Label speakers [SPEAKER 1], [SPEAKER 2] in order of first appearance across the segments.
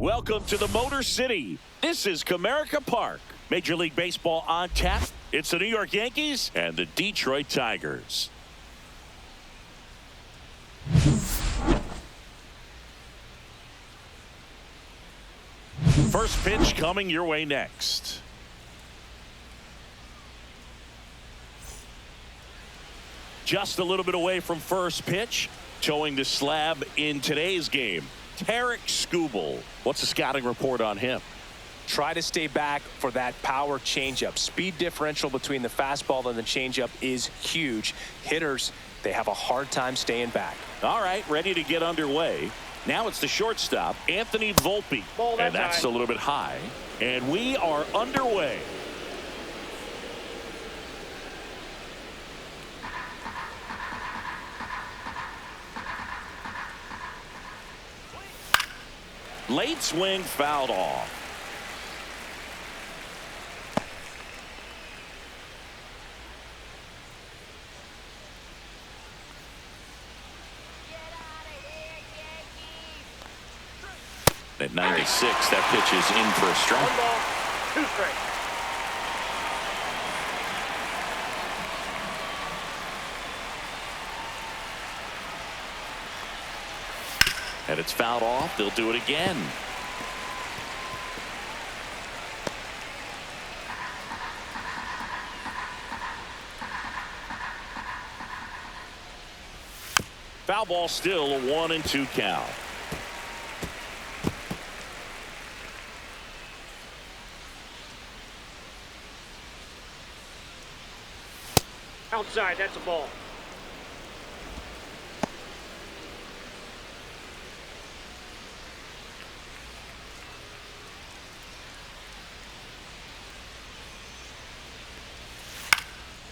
[SPEAKER 1] Welcome to the Motor City. This is Comerica Park. Major League Baseball on tap. It's the New York Yankees and the Detroit Tigers. First pitch coming your way next. Just a little bit away from first pitch. Towing the slab in today's game, Tarik Skubal. What's the scouting report on him?
[SPEAKER 2] Try to stay back for that power changeup. Speed differential between the fastball and the changeup is huge. Hitters, they have a hard time staying back.
[SPEAKER 1] All right, ready to get underway. Now it's the shortstop, Anthony Volpe. And that's a little bit high. And we are underway. Late swing fouled off. At 96, that pitch is in for a strike.
[SPEAKER 3] 1 ball, 2 strikes.
[SPEAKER 1] And it's fouled off. They'll do it again. Foul ball, still a 1-2 count.
[SPEAKER 3] Outside, that's a ball.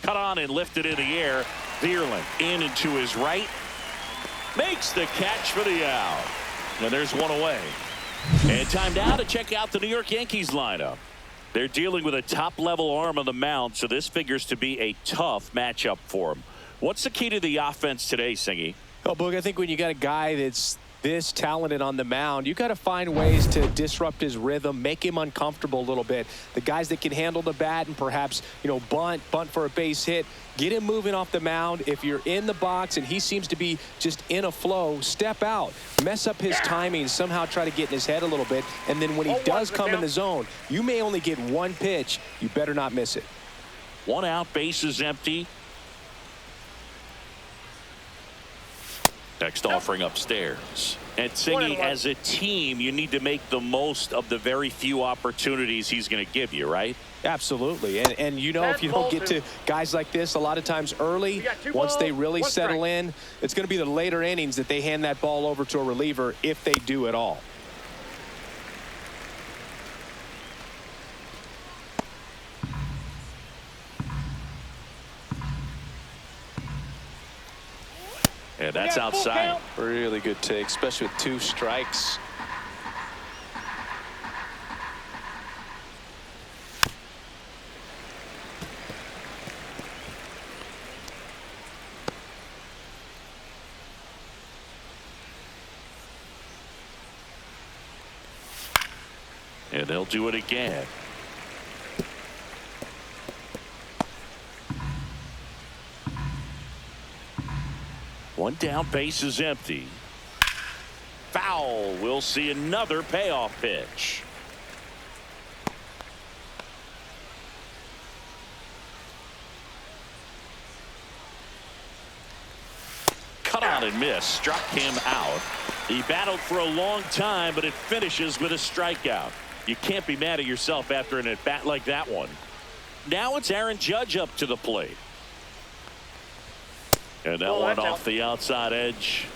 [SPEAKER 1] Cut on and lifted in the air. Vierling in and to his right. Makes the catch for the out. And there's one away. And time now to check out the New York Yankees lineup. They're dealing with a top-level arm on the mound, so this figures to be a tough matchup for them. What's the key to the offense today, Singy?
[SPEAKER 2] Oh, Boog, I think when you got a guy that's this talented on the mound, you got to find ways to disrupt his rhythm, make him uncomfortable a little bit. The guys that can handle the bat and perhaps, bunt for a base hit, get him moving off the mound. If you're in the box and he seems to be just in a flow, step out, mess up his timing, somehow try to get in his head a little bit. And then when he does come in the zone, you may only get one pitch. You better not miss it.
[SPEAKER 1] 1 out, base is empty. Next offering upstairs. And Singy, as a team, you need to make the most of the very few opportunities he's going to give you, right?
[SPEAKER 2] Absolutely. And if you don't get to guys like this a lot of times early, once they really settle in, it's going to be the later innings that they hand that ball over to a reliever if they do at all.
[SPEAKER 1] And that's outside.
[SPEAKER 2] Really good take, especially with 2 strikes.
[SPEAKER 1] And they'll do it again. One down, base is empty. Foul. We'll see another payoff pitch. Cut on and miss. Struck him out. He battled for a long time, but it finishes with a strikeout. You can't be mad at yourself after an at-bat like that one. Now it's Aaron Judge up to the plate. And that one off the outside edge.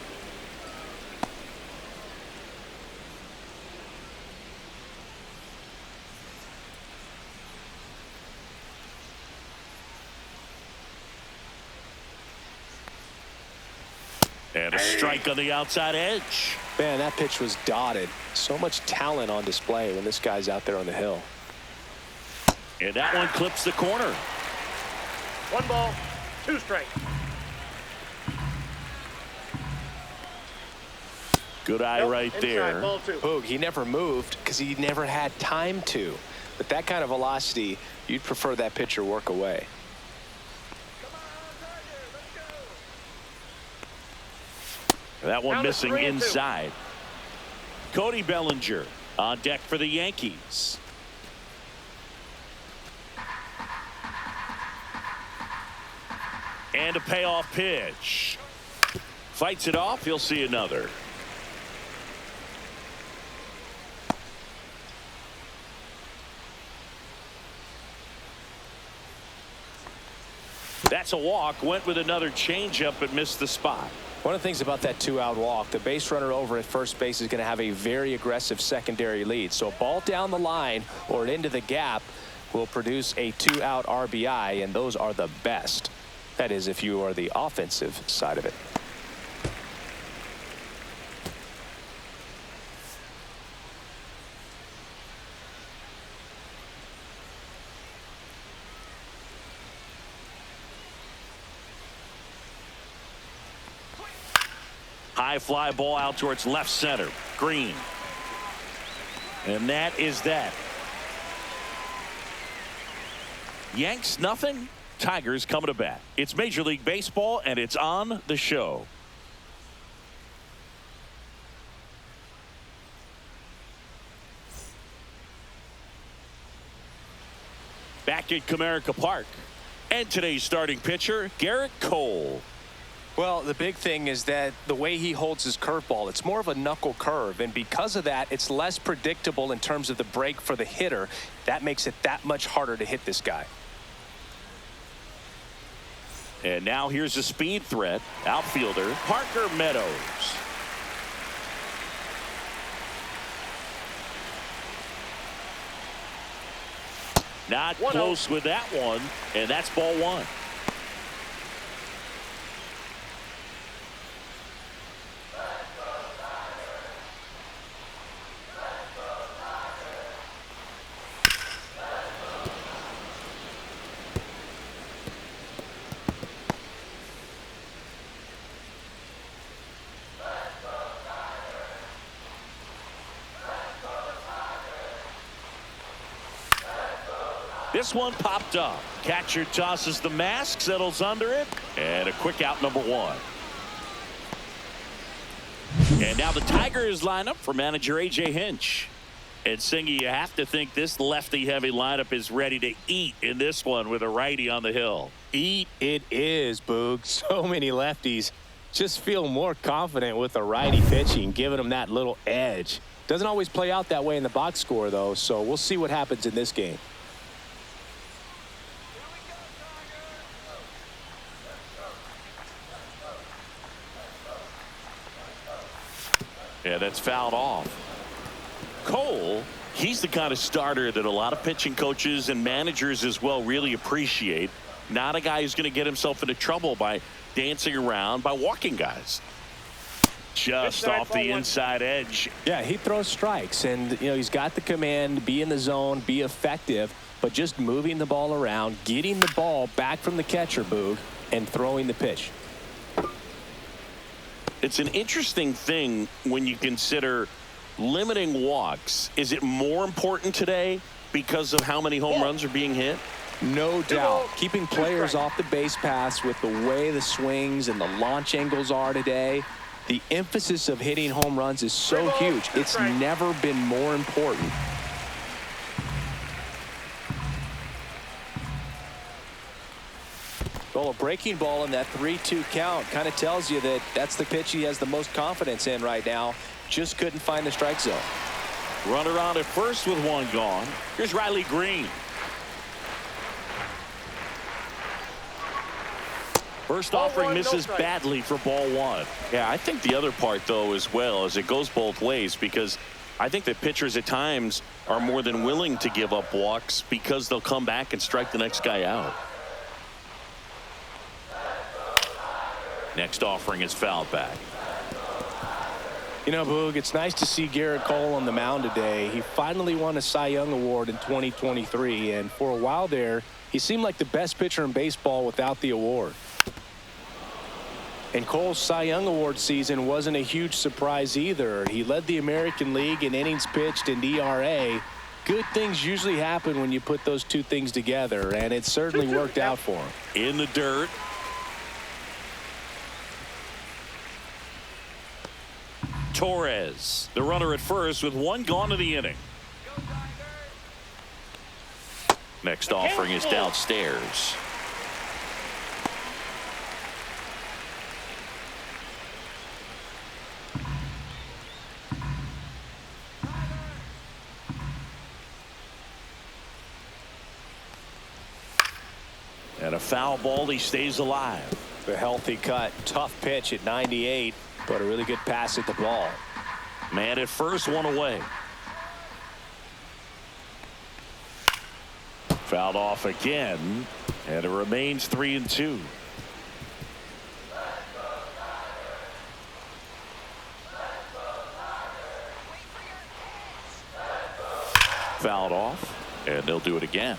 [SPEAKER 1] And a strike on the outside edge.
[SPEAKER 2] Man, that pitch was dotted. So much talent on display when this guy's out there on the hill.
[SPEAKER 1] And that one clips the corner.
[SPEAKER 3] 1 ball, 2 strikes.
[SPEAKER 1] Good eye right there.
[SPEAKER 3] Ball two.
[SPEAKER 2] Boog, he never moved because he never had time to. But that kind of velocity, you'd prefer that pitcher work away.
[SPEAKER 1] That one
[SPEAKER 3] Count it
[SPEAKER 1] missing
[SPEAKER 3] 3-2.
[SPEAKER 1] inside. Cody Bellinger on deck for the Yankees. And a payoff pitch. Fights it off. He'll see another. That's a walk. Went with another changeup but missed the spot.
[SPEAKER 2] One of the things about that 2-out walk, the base runner over at first base is going to have a very aggressive secondary lead. So a ball down the line or into the gap will produce a 2-out RBI, and those are the best. That is, if you are the offensive side of it.
[SPEAKER 1] High fly ball out towards left center. Green. And that is that. Yanks nothing. Tigers coming to bat. It's Major League Baseball, and it's on the show. Back at Comerica Park. And today's starting pitcher, Garrett Cole.
[SPEAKER 2] Well, the big thing is that the way he holds his curveball, it's more of a knuckle curve, and because of that, it's less predictable in terms of the break for the hitter. That makes it that much harder to hit this guy.
[SPEAKER 1] And now here's a speed threat. Outfielder Parker Meadows. Not close with that one, and that's ball one. This one popped up. Catcher tosses the mask, settles under it, and a quick out, number one. And now the Tigers line up for manager A.J. Hinch. And Singy, you have to think this lefty-heavy lineup is ready to eat in this one with a righty on the hill.
[SPEAKER 2] Eat it is, Boog. So many lefties just feel more confident with the righty pitching, giving them that little edge. Doesn't always play out that way in the box score, though, so we'll see what happens in this game.
[SPEAKER 1] Yeah, that's fouled off. Cole, he's the kind of starter that a lot of pitching coaches and managers as well really appreciate. Not a guy who's going to get himself into trouble by dancing around, by walking guys. Just off the inside edge.
[SPEAKER 2] Yeah, he throws strikes, and you know he's got the command, be in the zone, be effective, but just moving the ball around, getting the ball back from the catcher, Boog, and throwing the pitch.
[SPEAKER 1] It's an interesting thing when you consider limiting walks. Is it more important today because of how many home runs are being hit?
[SPEAKER 2] No doubt. Keeping players off the base paths with the way the swings and the launch angles are today, the emphasis of hitting home runs is so huge. It's never been more important. Well, a breaking ball in that 3-2 count kind of tells you that that's the pitch he has the most confidence in right now. Just couldn't find the strike zone.
[SPEAKER 1] Runner on at first with one gone. Here's Riley Green. First offering misses badly for ball one. Yeah, I think the other part, though, as well, is it goes both ways, because I think that pitchers at times are more than willing to give up walks because they'll come back and strike the next guy out. Next offering is fouled back.
[SPEAKER 2] You know, Boog, it's nice to see Garrett Cole on the mound today. He finally won a Cy Young Award in 2023, and for a while there, he seemed like the best pitcher in baseball without the award. And Cole's Cy Young Award season wasn't a huge surprise either. He led the American League in innings pitched and ERA. Good things usually happen when you put those two things together, and it certainly worked out for him.
[SPEAKER 1] In the dirt. Torres, the runner at first with one gone to the inning. Next offering is downstairs. And a foul ball. He stays alive.
[SPEAKER 2] A healthy cut. Tough pitch at 98, but a really good pass at the ball.
[SPEAKER 1] Man at first, one away. Fouled off again, and it remains 3-2. Fouled off, and they'll do it again.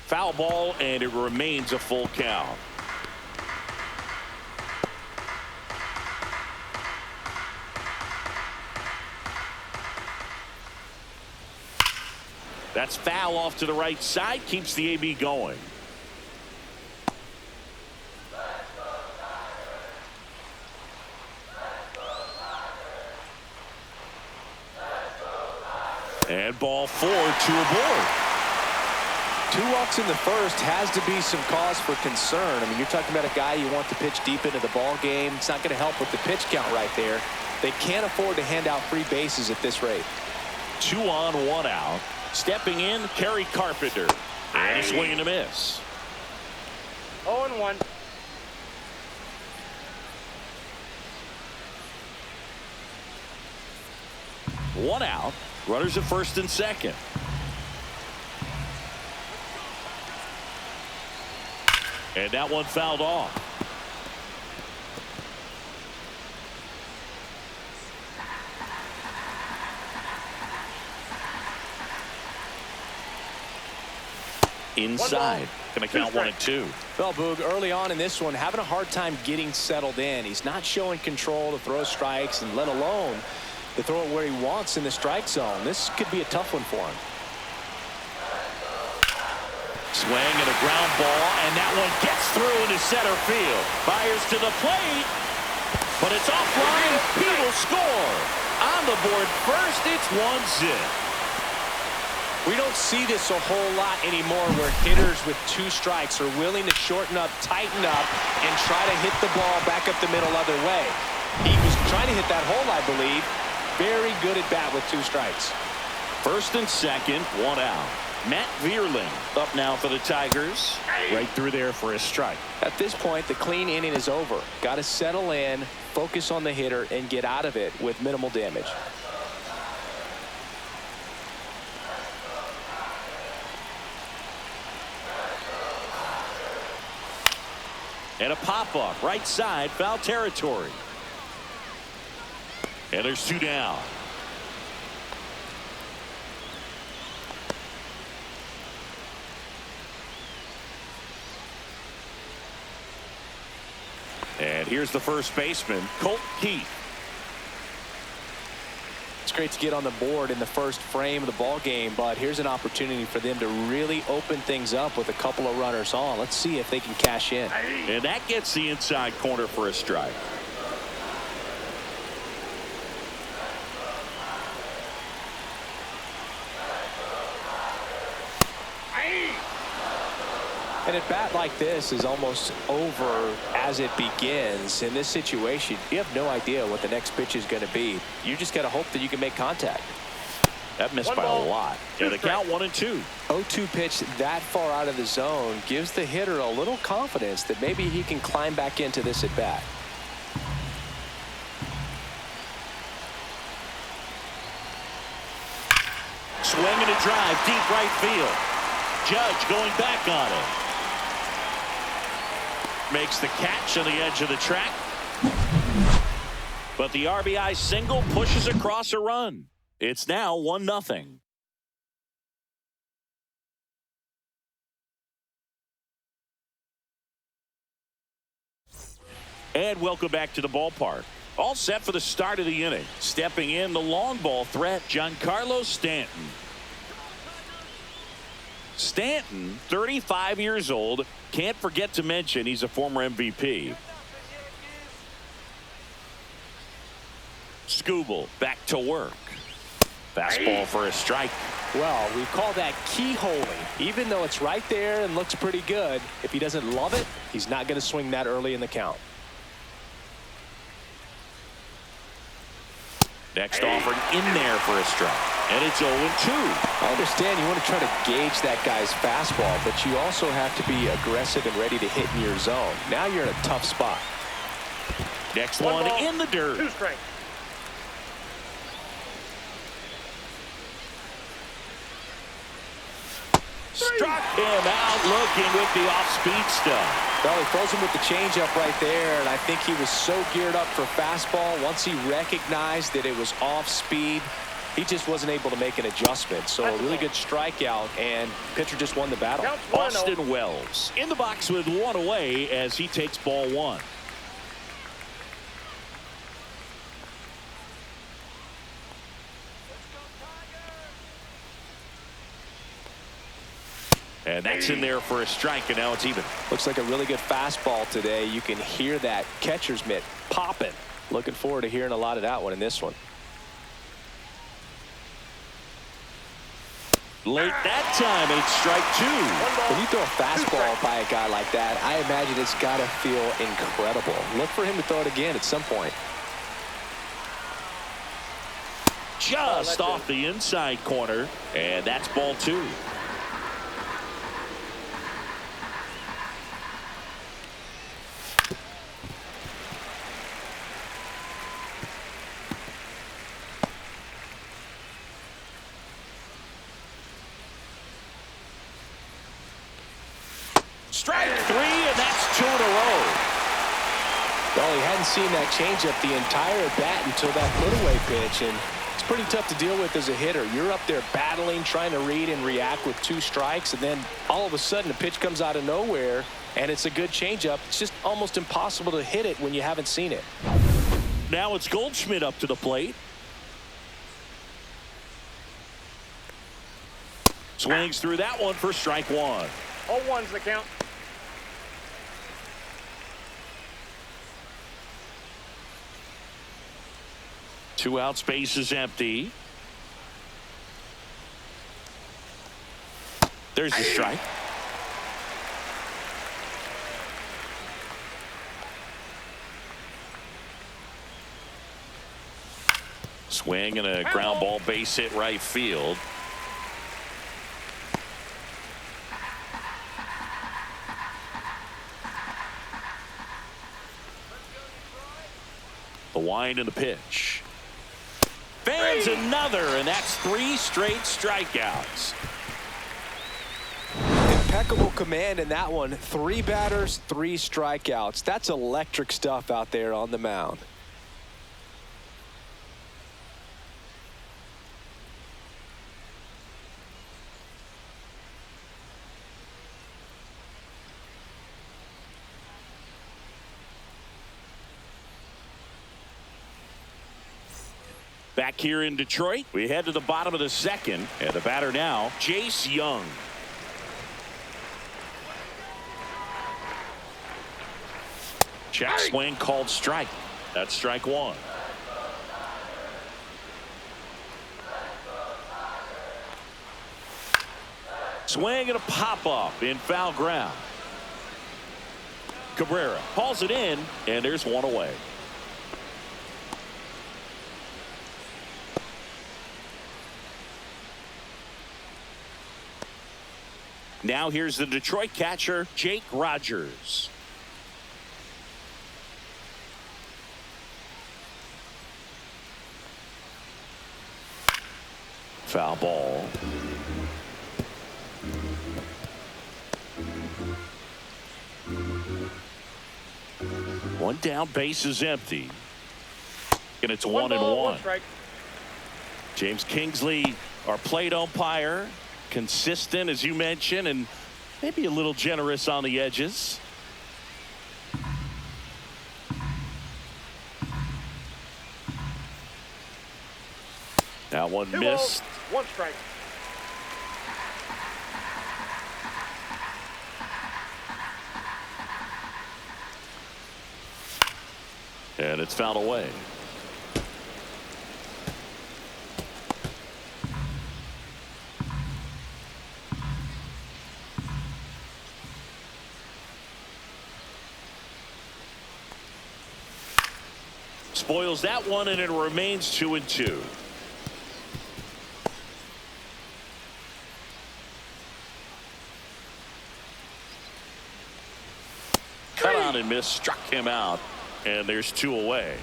[SPEAKER 1] Foul ball, and it remains a full count. That's foul off to the right side, keeps the AB going. And ball 4, 2 aboard.
[SPEAKER 2] 2 walks in the first has to be some cause for concern. I mean, you're talking about a guy you want to pitch deep into the ball game. It's not going to help with the pitch count right there. They can't afford to hand out free bases at this rate.
[SPEAKER 1] 2 on, 1 out. Stepping in, Kerry Carpenter. And a swing and a miss.
[SPEAKER 3] 0-1.
[SPEAKER 1] One out. Runners at first and second. And that one fouled off. Inside. Going to count 1 and 2.
[SPEAKER 2] Well, Boog, early on in this one, having a hard time getting settled in. He's not showing control to throw strikes, and let alone to throw it where he wants in the strike zone. This could be a tough one for him.
[SPEAKER 1] Swing and a ground ball, and that one gets through into center field. Fires to the plate, but it's offline. Pete will score. On the board first, it's 1-0.
[SPEAKER 2] We don't see this a whole lot anymore where hitters with 2 strikes are willing to shorten up, tighten up, and try to hit the ball back up the middle other way. He was trying to hit that hole, I believe. Very good at bat with 2 strikes.
[SPEAKER 1] First and second, 1 out. Matt Vierling up now for the Tigers. Right through there for a strike.
[SPEAKER 2] At this point, the clean inning is over. Got to settle in, focus on the hitter, and get out of it with minimal damage.
[SPEAKER 1] And a pop-up right side, foul territory. And there's 2 down. And here's the first baseman, Colt Keith.
[SPEAKER 2] It's great to get on the board in the first frame of the ball game, but here's an opportunity for them to really open things up with a couple of runners on. Let's see if they can cash in.
[SPEAKER 1] And that gets the inside corner for a strike.
[SPEAKER 2] And a bat like this is almost over as it begins. In this situation, you have no idea what the next pitch is going to be. You just got to hope that you can make contact.
[SPEAKER 1] That missed by a lot. And the count 1 and 2.
[SPEAKER 2] 0-2 pitch that far out of the zone gives the hitter a little confidence that maybe he can climb back into this at bat.
[SPEAKER 1] Swing and a drive, deep right field. Judge going back on it. Makes the catch on the edge of the track. but the RBI single pushes across a run. It's now 1-0. And welcome back to the ballpark. All set for the start of the inning. Stepping in, the long ball threat, Giancarlo Stanton. Stanton, 35 years old. Can't forget to mention he's a former MVP. Skubal back to work. Fastball for a strike.
[SPEAKER 2] Well, we call that keyholing. Even though it's right there and looks pretty good, if he doesn't love it, he's not going to swing that early in the count.
[SPEAKER 1] Next offered in there for a strike. And it's 0-2.
[SPEAKER 2] I understand you want to try to gauge that guy's fastball, but you also have to be aggressive and ready to hit in your zone. Now you're in a tough spot.
[SPEAKER 1] Next one in the dirt.
[SPEAKER 3] 2 strikes.
[SPEAKER 1] Struck him out looking with the off-speed stuff.
[SPEAKER 2] Well, he throws him with the changeup right there, and I think he was so geared up for fastball. Once he recognized that it was off speed, he just wasn't able to make an adjustment. So a really good strikeout, and pitcher just won the battle.
[SPEAKER 1] Austin Wells in the box with 1 away as he takes ball 1. And that's in there for a strike, and now it's even.
[SPEAKER 2] Looks like a really good fastball today. You can hear that catcher's mitt popping. Looking forward to hearing a lot of that one in this one.
[SPEAKER 1] Late that time, and it's strike 2.
[SPEAKER 2] When you throw a fastball by a guy like that, I imagine it's got to feel incredible. Look for him to throw it again at some point.
[SPEAKER 1] Just off the inside corner, and that's ball 2. Strike 3, and that's 2 in a row.
[SPEAKER 2] Well, he hadn't seen that changeup the entire bat until that put-away pitch, and it's pretty tough to deal with as a hitter. You're up there battling, trying to read and react with 2 strikes, and then all of a sudden a pitch comes out of nowhere, and it's a good changeup. It's just almost impossible to hit it when you haven't seen it.
[SPEAKER 1] Now it's Goldschmidt up to the plate. Swings through that one for strike 1.
[SPEAKER 3] 0-1's the count.
[SPEAKER 1] Two out, space is empty. There's the strike. Swing and a ground ball, base hit right field. The wind and the pitch. Fans another, and that's 3 straight strikeouts.
[SPEAKER 2] Impeccable command in that one. 3 batters, 3 strikeouts. That's electric stuff out there on the mound.
[SPEAKER 1] Back here in Detroit, we head to the bottom of the 2nd, and the batter now, Jace Young. Check swing called strike. That's strike 1. Swing and a pop-up in foul ground. Cabrera hauls it in, and there's 1 away. Now here's the Detroit catcher, Jake Rogers. Foul ball. One down, base is empty. And it's
[SPEAKER 3] One
[SPEAKER 1] 1 and
[SPEAKER 3] ball,
[SPEAKER 1] 1.
[SPEAKER 3] one strike.
[SPEAKER 1] James Kingsley, our plate umpire, consistent as you mentioned, and maybe a little generous on the edges. That one
[SPEAKER 3] Two
[SPEAKER 1] missed.
[SPEAKER 3] balls, one strike.
[SPEAKER 1] And it's fouled away. Spoils that one, and it remains 2 and 2. Cut on and miss, struck him out, and there's 2 away.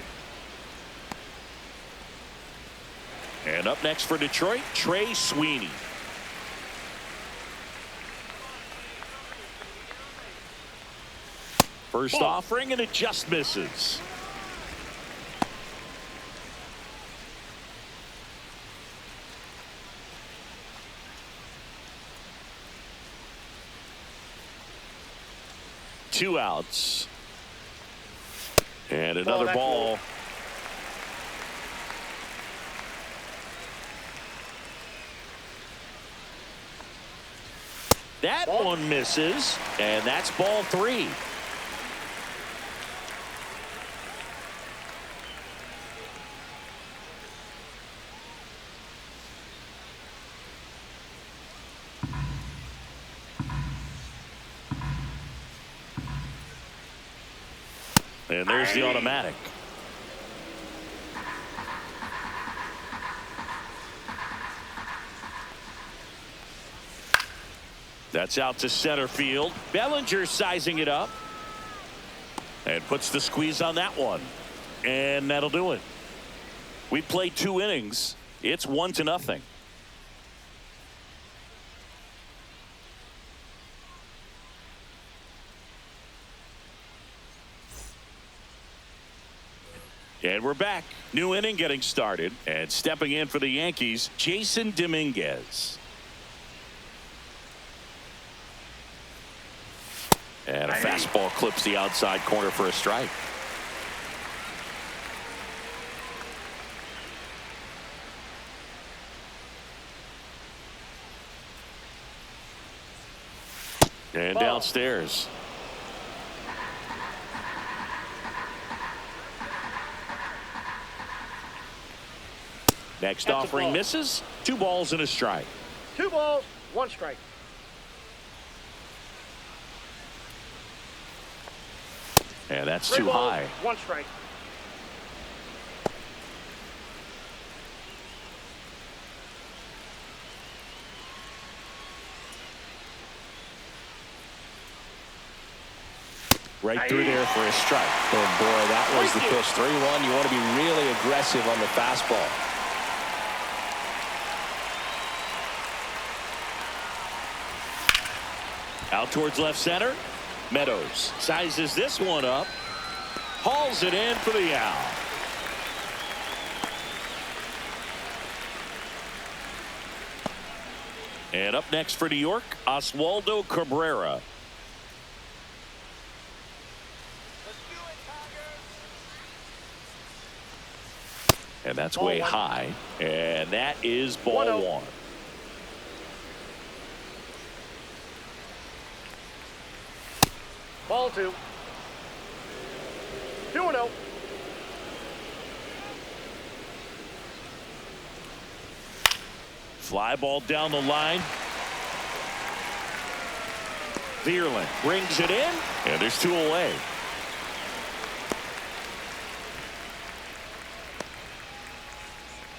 [SPEAKER 1] And up next for Detroit, Trey Sweeney. First offering, and it just misses. Two outs. And another ball. That one misses, and that's ball 3. And there's the automatic. That's out to center field. Bellinger sizing it up. And puts the squeeze on that one. And that'll do it. We played 2 innings. It's 1-0. And we're back. New inning getting started. And stepping in for the Yankees, Jason Dominguez. And a fastball clips the outside corner for a strike. And downstairs. Next offering misses. 2 balls and a strike.
[SPEAKER 3] 2 balls, 1 strike.
[SPEAKER 1] And that's
[SPEAKER 3] 3
[SPEAKER 1] too
[SPEAKER 3] balls,
[SPEAKER 1] high.
[SPEAKER 3] 1 strike.
[SPEAKER 1] Right through there for a strike.
[SPEAKER 2] Oh boy, that was the pitch. 3-1. You want to be really aggressive on the fastball.
[SPEAKER 1] Out towards left center. Meadows sizes this one up. Hauls it in for the out. And up next for New York, Oswaldo Cabrera. And that's way high. And that is ball 1.
[SPEAKER 3] Ball 2. 2-0.
[SPEAKER 1] Fly ball down the line. Vierling brings it in, and there's 2 away.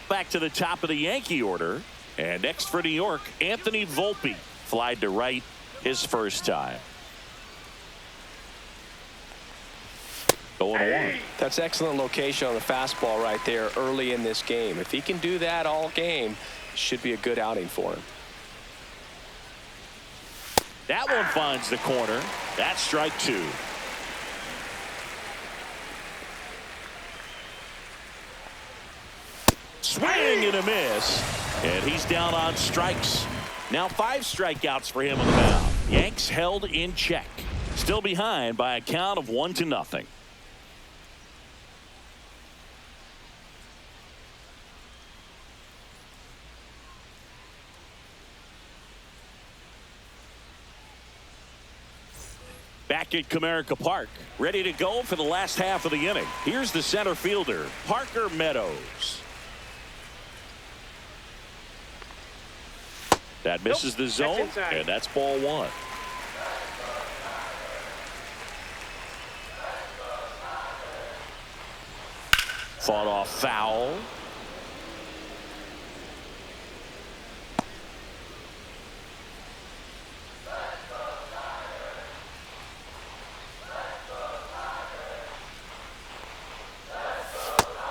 [SPEAKER 1] Back to the top of the Yankee order. And next for New York, Anthony Volpe. Flied to right his first time. 0-1.
[SPEAKER 2] That's excellent location on the fastball right there early in this game. If he can do that all game, it should be a good outing for him.
[SPEAKER 1] That one finds the corner. That's strike 2. Swing and a miss. And he's down on strikes. Now 5 strikeouts for him on the mound. Yanks held in check. Still behind by a count of 1-0. Back at Comerica Park, ready to go for the last half of the inning. Here's the center fielder, Parker Meadows. That misses the zone, and that's ball 1. Fought off foul.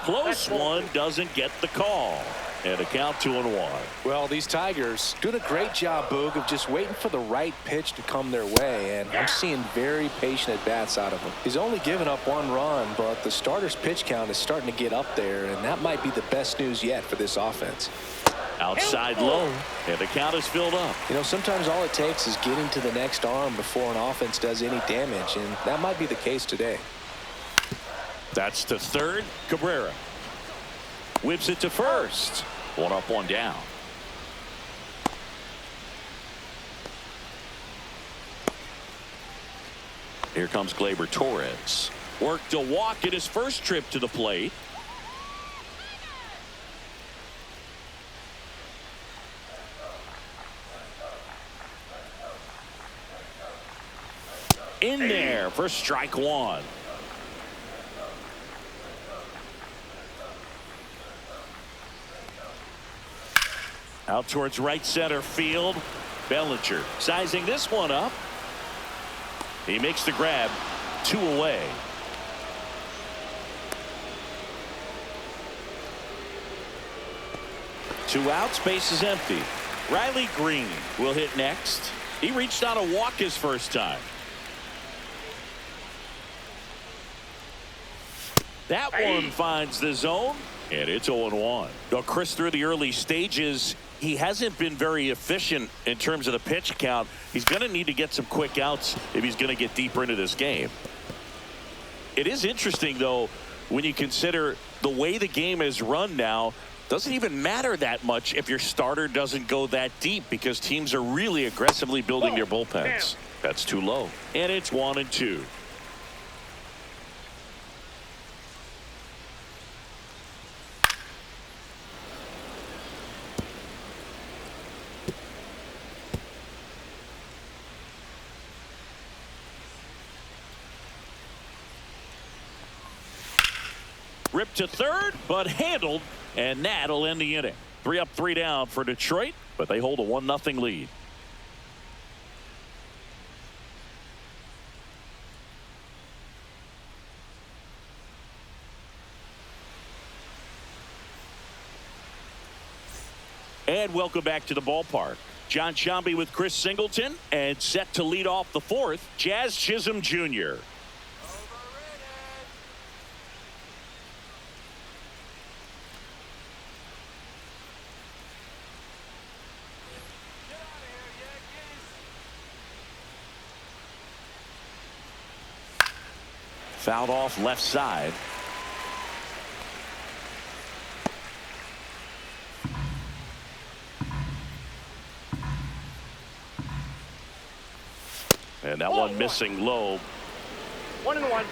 [SPEAKER 1] Close one, doesn't get the call. And a count 2-1.
[SPEAKER 2] Well, these Tigers doing a great job, Boog, of just waiting for the right pitch to come their way, and I'm seeing very patient at-bats out of him. He's only given up 1 run, but the starter's pitch count is starting to get up there, and that might be the best news yet for this offense.
[SPEAKER 1] Outside low, and the count is filled up.
[SPEAKER 2] You know, sometimes all it takes is getting to the next arm before an offense does any damage, and that might be the case today.
[SPEAKER 1] That's to third. Cabrera whips it to first. 1 up, 1 down. Here comes Gleyber Torres. Worked a walk at his first trip to the plate. In there for strike 1. Out towards right center field. Bellinger sizing this one up. He makes the grab. 2 away. Two outs, base is empty. Riley Green will hit next. He reached on a walk his first time. That one finds the zone, and it's 0-1. Now, Chris, through the early stages, he hasn't been very efficient in terms of the pitch count. He's going to need to get some quick outs if he's going to get deeper into this game. It is interesting, though, when you consider the way the game is run now. Doesn't even matter that much if your starter doesn't go that deep, because teams are really aggressively building their bullpens. That's too low, and it's 1-2. Ripped to third, but handled, and that'll end the inning. 3 up, 3 down for Detroit, but they hold a 1-0 lead. And welcome back to the ballpark. John Shambi with Chris Singleton, and set to lead off the 4th, Jazz Chisholm Jr. Fouled off left side. And that one missing low.
[SPEAKER 3] 1-1.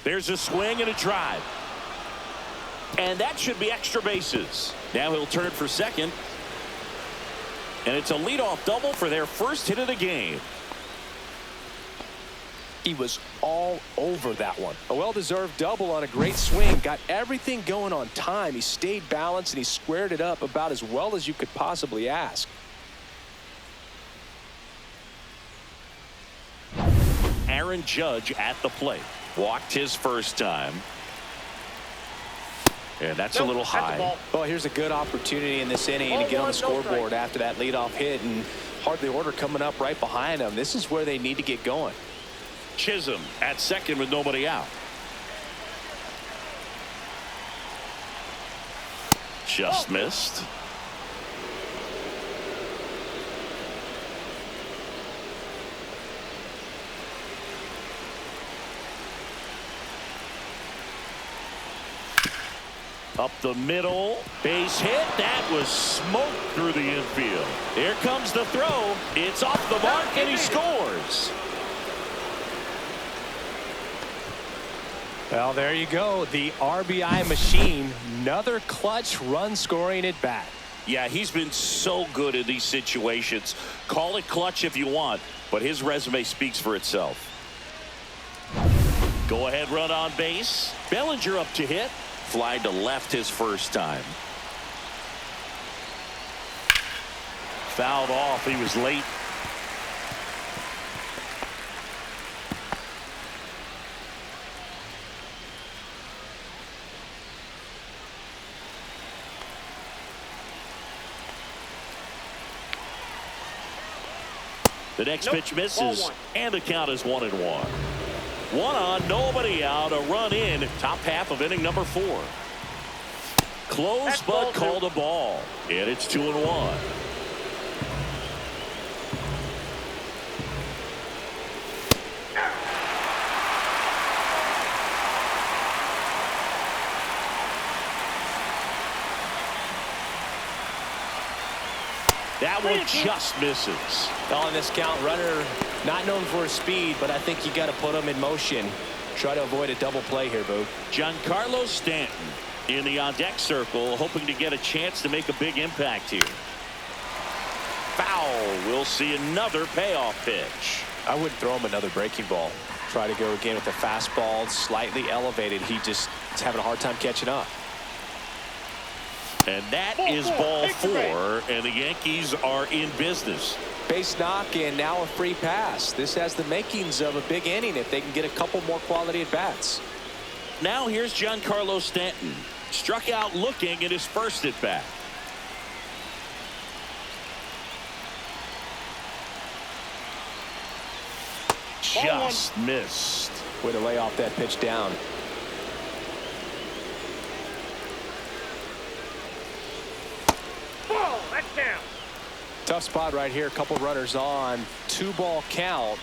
[SPEAKER 1] There's a swing and a drive. And that should be extra bases. Now he'll turn for second. And it's a leadoff double for their first hit of the game.
[SPEAKER 2] He was all over that one. A well-deserved double on a great swing. Got everything going on time. He stayed balanced, and he squared it up about as well as you could possibly ask.
[SPEAKER 1] Aaron Judge at the plate. Walked his first time. And that's a little high.
[SPEAKER 2] Well, here's a good opportunity in this inning to get on the scoreboard after that leadoff hit, and hardly order coming up right behind them. This is where they need to get going.
[SPEAKER 1] Chisholm at second with nobody out. Just missed. Up the middle, base hit. That was smoked through the infield. Here comes the throw. It's off the mark, and he scores.
[SPEAKER 2] Well, there you go. The RBI machine. Another clutch run scoring at bat.
[SPEAKER 1] Yeah, he's been so good in these situations. Call it clutch if you want, but his resume speaks for itself. Go ahead, run on base. Bellinger up to hit. Fly to left his first time. Fouled off. He was late. The next pitch misses, and the count is 1-1. One on, nobody out, a run in, top half of inning number 4. Close, but called a ball, and it's 2-1. That one just misses.
[SPEAKER 2] On this count, runner not known for his speed, but I think you got to put him in motion. Try to avoid a double play here, Boo.
[SPEAKER 1] Giancarlo Stanton in the on-deck circle, hoping to get a chance to make a big impact here. Foul. We'll see another payoff pitch.
[SPEAKER 2] I wouldn't throw him another breaking ball. Try to go again with the fastball, slightly elevated. He just is having a hard time catching up.
[SPEAKER 1] And that is ball 4, and the Yankees are in business.
[SPEAKER 2] Base knock and now a free pass. This has the makings of a big inning if they can get a couple more quality at bats.
[SPEAKER 1] Now here's Giancarlo Stanton. Struck out looking at his first at bat. Just missed.
[SPEAKER 2] Way to lay off that pitch down.
[SPEAKER 3] That's down.
[SPEAKER 2] Tough spot right here. A couple runners on. 2-ball count.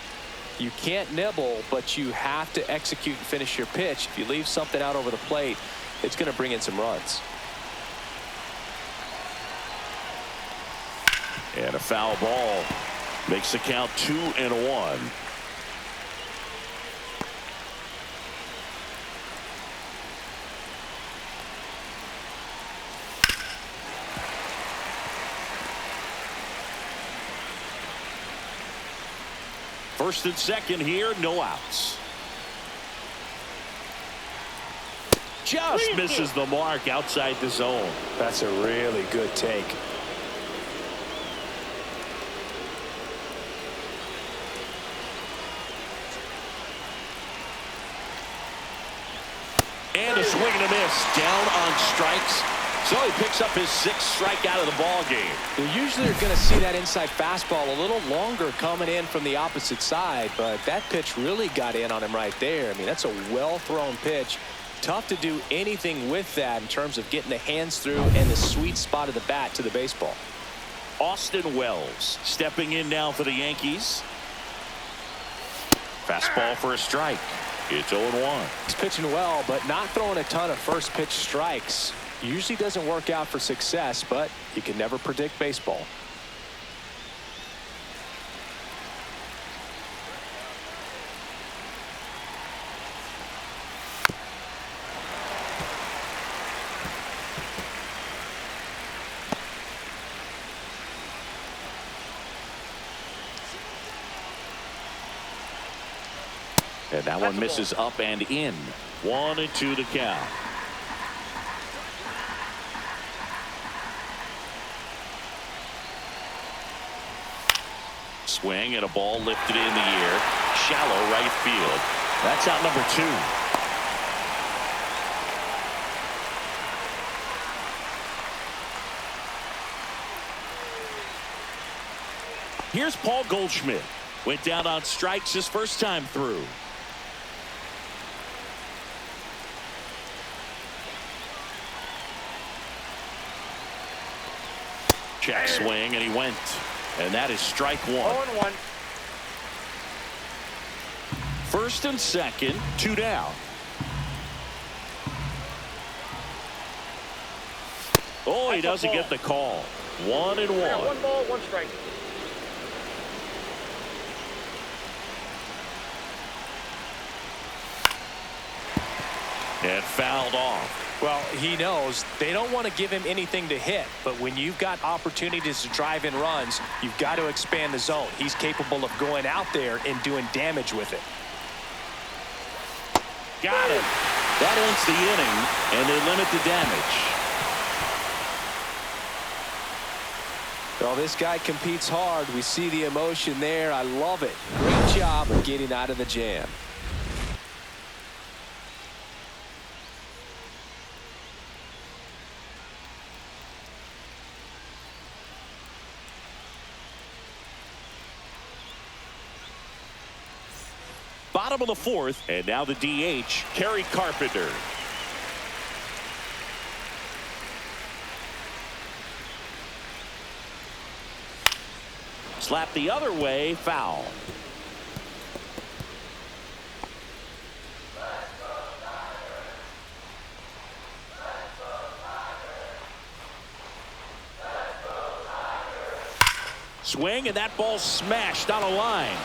[SPEAKER 2] You can't nibble, but you have to execute and finish your pitch. If you leave something out over the plate, it's going to bring in some runs.
[SPEAKER 1] And a foul ball makes the count 2-1. First and second here, no outs. Just misses the mark outside the zone.
[SPEAKER 2] That's a really good take.
[SPEAKER 1] And a swing and a miss. Down on strikes. So he picks up his 6th strikeout of the ball game.
[SPEAKER 2] You usually are going to see that inside fastball a little longer coming in from the opposite side, but that pitch really got in on him right there. I mean, that's a well-thrown pitch. Tough to do anything with that in terms of getting the hands through and the sweet spot of the bat to the baseball.
[SPEAKER 1] Austin Wells stepping in now for the Yankees. Fastball for a strike. It's 0-1.
[SPEAKER 2] He's pitching well, but not throwing a ton of first pitch strikes. Usually doesn't work out for success, but you can never predict baseball.
[SPEAKER 1] And that one misses up and in. 1-2 the count. Swing and a ball lifted in the air. Shallow right field. That's out number 2. Here's Paul Goldschmidt. Went down on strikes his first time through. Check swing, and he went. And that is strike one.
[SPEAKER 3] 0-1.
[SPEAKER 1] First and second, 2 down. Oh, he doesn't get the call. 1-1.
[SPEAKER 3] 1 ball, 1 strike.
[SPEAKER 1] And fouled off.
[SPEAKER 2] Well, he knows they don't want to give him anything to hit, but when you've got opportunities to drive in runs, you've got to expand the zone. He's capable of going out there and doing damage with it.
[SPEAKER 1] Got it. That ends the inning, and they limit the damage.
[SPEAKER 2] Well, this guy competes hard. We see the emotion there. I love it. Great job of getting out of the jam.
[SPEAKER 1] Bottom of the fourth, and now the DH, Kerry Carpenter. Slap the other way, foul. Swing, and that ball smashed on a line.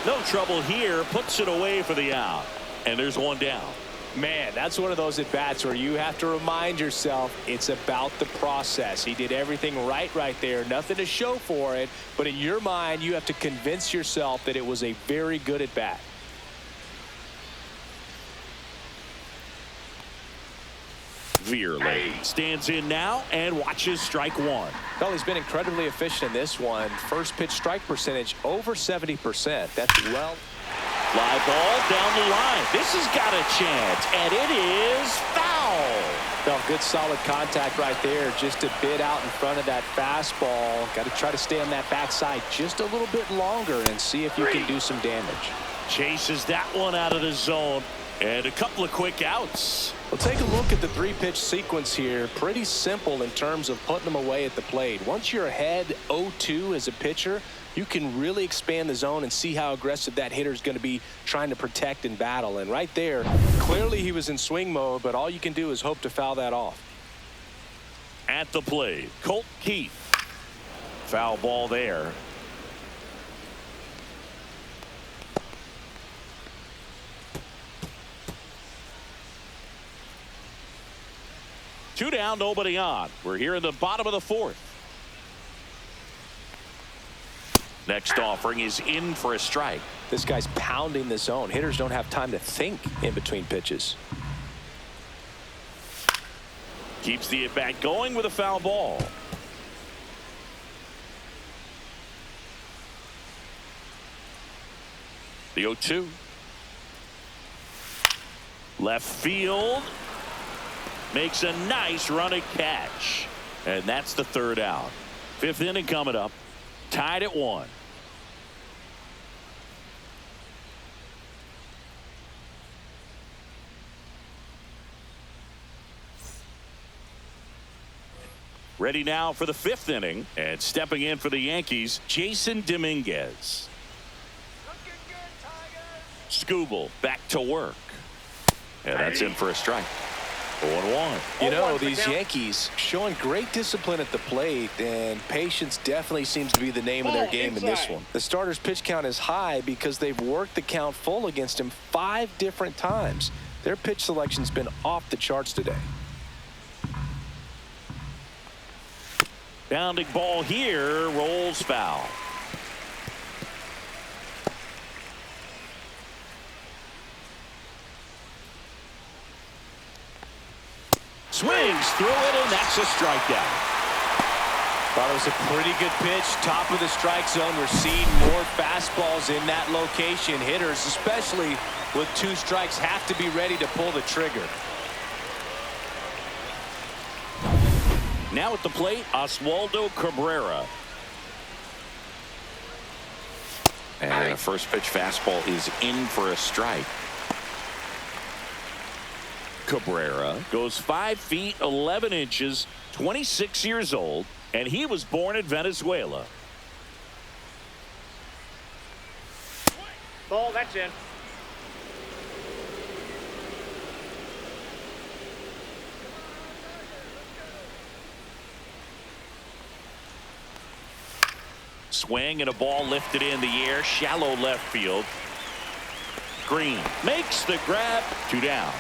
[SPEAKER 1] No trouble here, puts it away for the out. And there's one down.
[SPEAKER 2] Man, that's one of those at-bats where you have to remind yourself it's about the process. He did everything right there. Nothing to show for it. But in your mind, you have to convince yourself that it was a very good at-bat.
[SPEAKER 1] Veerley stands in now and watches strike one.
[SPEAKER 2] Well, he's been incredibly efficient in this one. First pitch strike percentage over 70%. That's well.
[SPEAKER 1] Fly ball down the line. This has got a chance, and it is foul.
[SPEAKER 2] Well, good solid contact right there. Just a bit out in front of that fastball. Got to try to stay on that backside just a little bit longer and see if you can do some damage.
[SPEAKER 1] Chases that one out of the zone, and a couple of quick outs.
[SPEAKER 2] Well, take a look at the 3-pitch sequence here. Pretty simple in terms of putting them away at the plate. Once you're ahead 0-2 as a pitcher, you can really expand the zone and see how aggressive that hitter is going to be trying to protect and battle. And right there, clearly he was in swing mode, but all you can do is hope to foul that off.
[SPEAKER 1] At the plate, Colt Keith. Foul ball there. Two down, nobody on. We're here in the bottom of the fourth. Next offering is in for a strike.
[SPEAKER 2] This guy's pounding the zone. Hitters don't have time to think in between pitches.
[SPEAKER 1] Keeps the at-bat going with a foul ball. The 0-2. Left field. Makes a nice running catch. And that's the third out. Fifth inning coming up. Tied at 1. Ready now for the fifth inning. And stepping in for the Yankees, Jason Dominguez. Skubal back to work. And that's in for a strike. 0-1.
[SPEAKER 2] You know, these Yankees showing great discipline at the plate, and patience definitely seems to be the name of their game in this one. The starter's pitch count is high because they've worked the count full against him 5 different times. Their pitch selection's been off the charts today.
[SPEAKER 1] Bounding ball here, rolls foul. Swings through it, and that's a strikeout.
[SPEAKER 2] Well, it was a pretty good pitch. Top of the strike zone. We're seeing more fastballs in that location. Hitters, especially with 2 strikes, have to be ready to pull the trigger.
[SPEAKER 1] Now at the plate, Oswaldo Cabrera. And a first pitch fastball is in for a strike. Cabrera goes 5 feet 11 inches, 26 years old, And he was born in Venezuela.
[SPEAKER 3] Ball, that's in.
[SPEAKER 1] Swing and a ball lifted in the air, shallow left field. Green makes the grab, 2 down.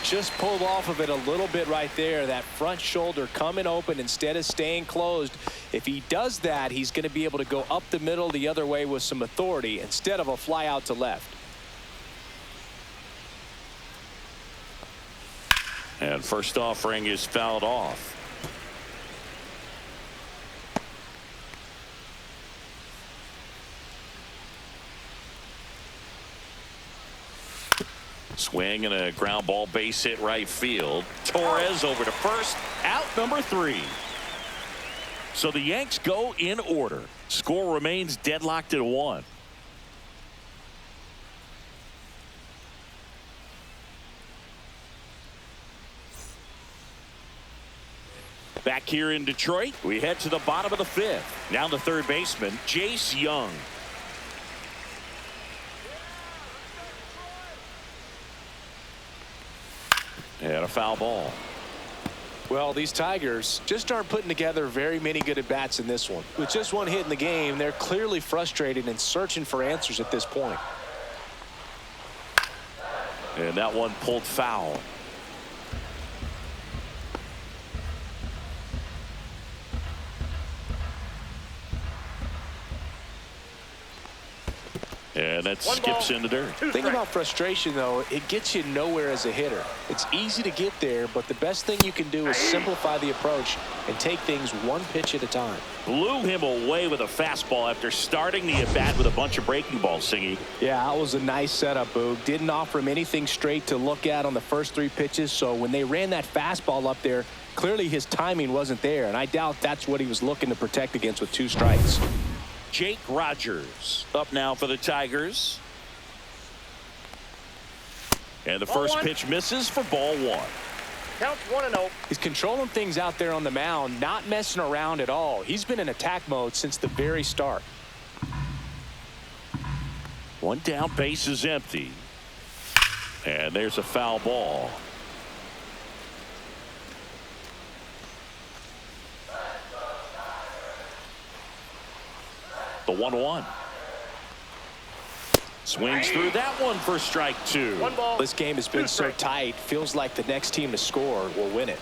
[SPEAKER 2] Just pulled off of it a little bit right there. That front shoulder coming open instead of staying closed. If he does that, he's going to be able to go up the middle the other way with some authority instead of a fly out to left.
[SPEAKER 1] And first offering is fouled off. Swing and a ground ball, base hit right field. Torres over to first, out number 3. So the Yanks go in order. Score remains deadlocked at 1. Back here in Detroit, we head to the bottom of the 5th. Now the third baseman, Jace Young. And a foul ball.
[SPEAKER 2] Well, these Tigers just aren't putting together very many good at-bats in this one. With just one hit in the game, they're clearly frustrated and searching for answers at this point.
[SPEAKER 1] And that one pulled foul. And that skips in the dirt.
[SPEAKER 2] Think about frustration, though. It gets you nowhere as a hitter. It's easy to get there, but the best thing you can do is simplify the approach and take things one pitch at a time.
[SPEAKER 1] Blew him away with a fastball after starting the at-bat with a bunch of breaking balls, Singy.
[SPEAKER 2] Yeah, that was a nice setup, Boog. Didn't offer him anything straight to look at on the first 3 pitches, so when they ran that fastball up there, clearly his timing wasn't there, and I doubt that's what he was looking to protect against with 2 strikes.
[SPEAKER 1] Jake Rogers up now for the Tigers. And the first pitch misses for ball 1.
[SPEAKER 3] Counts 1-0.
[SPEAKER 2] He's controlling things out there on the mound, not messing around at all. He's been in attack mode since the very start.
[SPEAKER 1] 1 down, base is empty. And there's a foul ball. The 1-1. Swings through that one for strike 2.
[SPEAKER 3] 1 ball.
[SPEAKER 2] This game has been so tight. Feels like the next team to score will win it.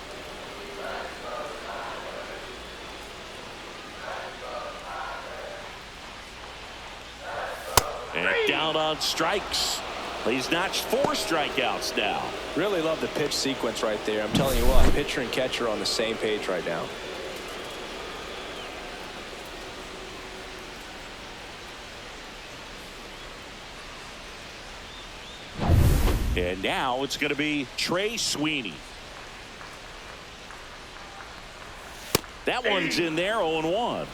[SPEAKER 1] And down on strikes. He's notched 4 strikeouts now.
[SPEAKER 2] Really love the pitch sequence right there. I'm telling you what, pitcher and catcher are on the same page right now.
[SPEAKER 1] And now it's going to be Trey Sweeney. That one's in there, 0-1.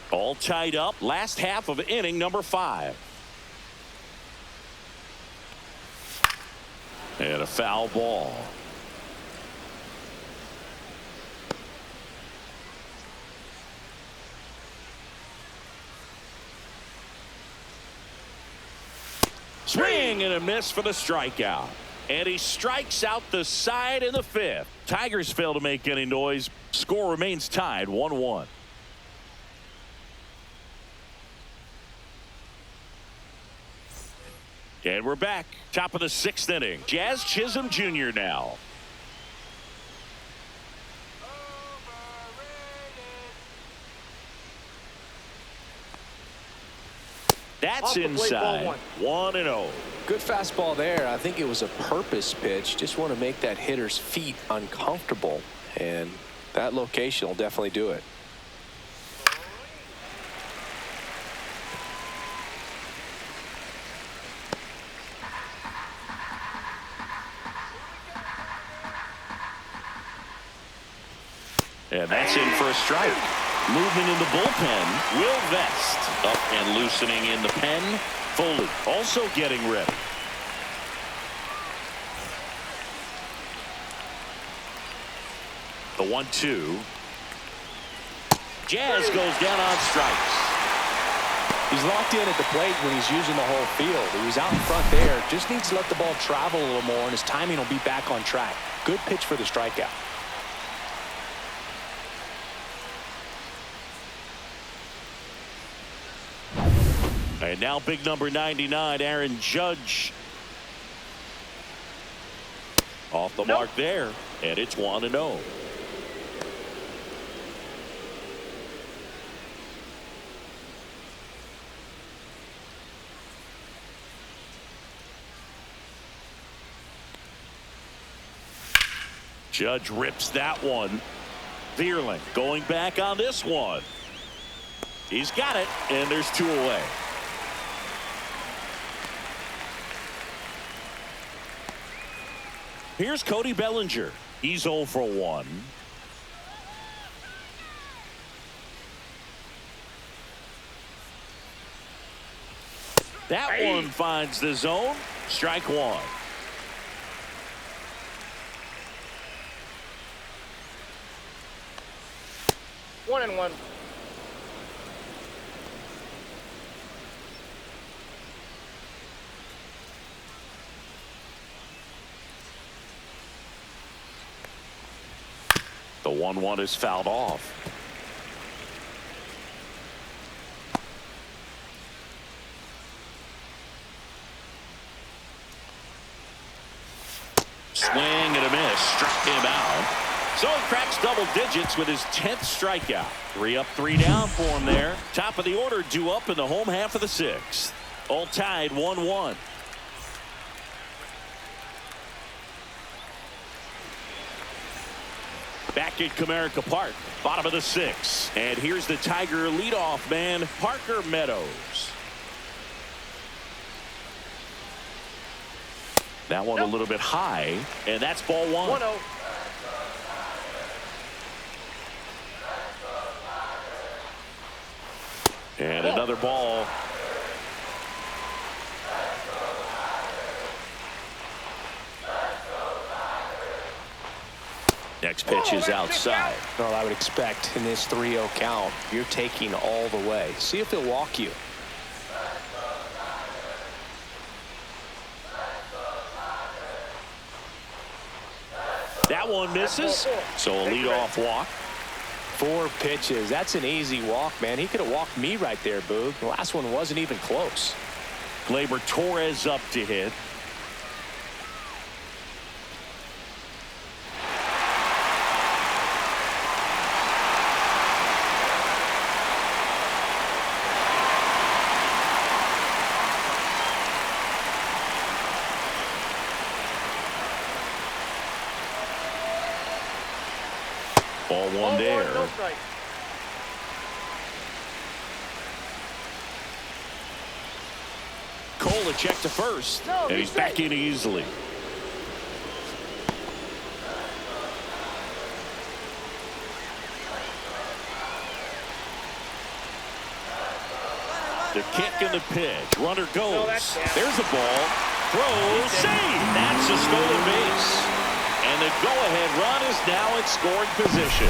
[SPEAKER 1] All tied up, last half of inning number 5. And a foul ball. Swing and a miss for the strikeout. And he strikes out the side in the 5th. Tigers fail to make any noise. Score remains tied 1-1. And we're back. Top of the 6th inning. Jazz Chisholm Jr. now. That's inside. 1-0.
[SPEAKER 2] Good fastball there. I think it was a purpose pitch. Just want to make that hitter's feet uncomfortable, and that location will definitely do it.
[SPEAKER 1] And that's in for a strike. Movement in the bullpen. Will Vest up and loosening in the pen. Foley also getting ready. The 1-2. Jazz goes down on strikes.
[SPEAKER 2] He's locked in at the plate when he's using the whole field. He was out in front there. Just needs to let the ball travel a little more, and his timing will be back on track. Good pitch for the strikeout.
[SPEAKER 1] And now big number 99, Aaron Judge. Off the mark there, and it's 1-0. Judge rips that one. Vierling going back on this one. He's got it, and there's 2 away. Here's Cody Bellinger. He's 0 for 1. That one finds the zone. Strike 1.
[SPEAKER 3] One and one.
[SPEAKER 1] The 1-1 is fouled off. Swing and a miss. Struck him out. So he cracks double digits with his 10th strikeout. 3 up, 3 down for him there. Top of the order due up in the home half of the 6th. All tied 1-1. Back at Comerica Park, bottom of the 6th. And here's the Tiger leadoff man, Parker Meadows. That one a little bit high, and that's ball 1.
[SPEAKER 3] 1-0.
[SPEAKER 1] And another ball. Next pitch is outside.
[SPEAKER 2] Well, I would expect in this 3-0 count, you're taking all the way. See if he'll walk you.
[SPEAKER 1] That one misses. So a leadoff walk.
[SPEAKER 2] 4 pitches. That's an easy walk, man. He could have walked me right there, Boog. The last one wasn't even close.
[SPEAKER 1] Gleyber Torres up to hit. Ball 1 there.
[SPEAKER 3] No strike.
[SPEAKER 1] Cole a check to first.
[SPEAKER 3] No,
[SPEAKER 1] And he's back in easily. The kick and the pitch. Runner goes. There's a ball. Throws. Save. That's a stolen base. And the go-ahead run is now in scoring position.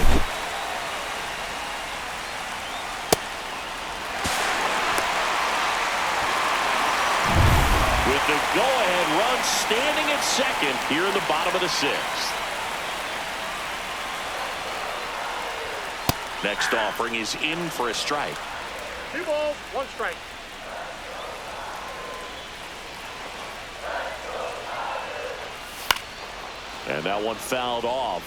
[SPEAKER 1] With the go-ahead run standing at second here in the bottom of the 6th. Next offering is in for a strike.
[SPEAKER 3] 2 balls, 1 strike.
[SPEAKER 1] And that one fouled off.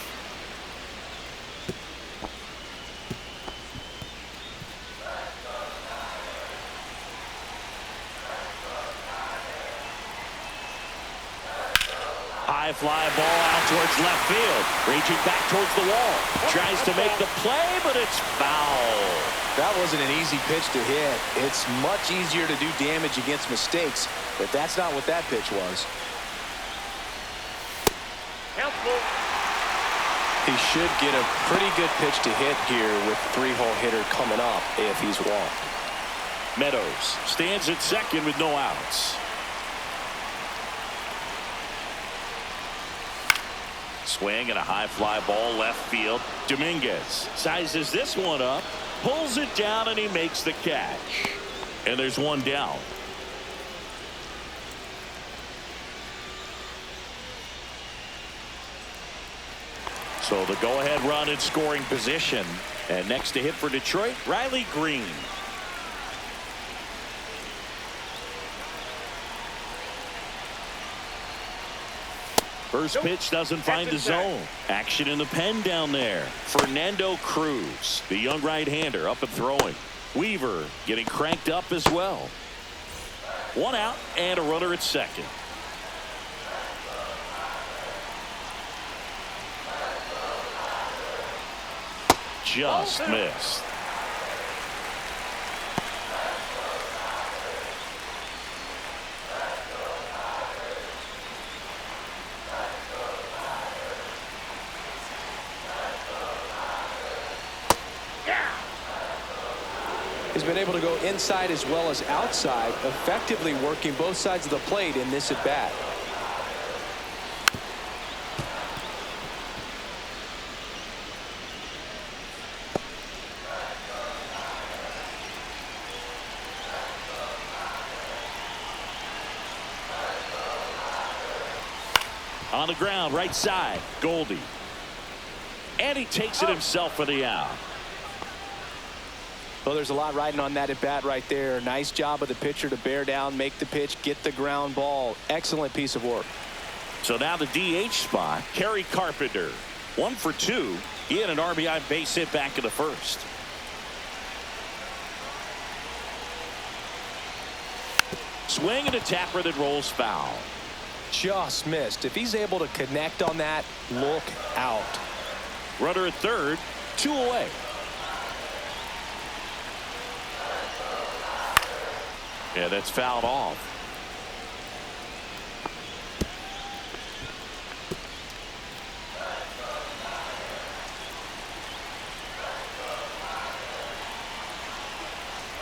[SPEAKER 1] High fly ball out towards left field. Reaching back towards the wall. Tries to make the play, but it's foul.
[SPEAKER 2] That wasn't an easy pitch to hit. It's much easier to do damage against mistakes, but that's not what that pitch was. He should get a pretty good pitch to hit here with 3-hole hitter coming up if he's walked.
[SPEAKER 1] Meadows stands at second with no outs. Swing and a high fly ball left field. Dominguez sizes this one up, pulls it down, and he makes the catch. And there's one down. So the go-ahead run in scoring position. And next to hit for Detroit, Riley Green. First pitch doesn't find the zone. Action in the pen down there. Fernando Cruz, the young right-hander, up and throwing. Weaver getting cranked up as well. One out and a runner at second. Just missed.
[SPEAKER 2] He's been able to go inside as well as outside, effectively working both sides of the plate in this at bat.
[SPEAKER 1] On the ground, right side, Goldie. And he takes it himself for the out.
[SPEAKER 2] Well, there's a lot riding on that at bat right there. Nice job of the pitcher to bear down, make the pitch, get the ground ball. Excellent piece of work.
[SPEAKER 1] So now the DH spot, Kerry Carpenter. 1 for 2. He had an RBI base hit back in the first. Swing and a tapper that rolls foul.
[SPEAKER 2] Just missed. If he's able to connect on that, look out.
[SPEAKER 1] Runner at third, 2 away. Yeah, that's fouled off.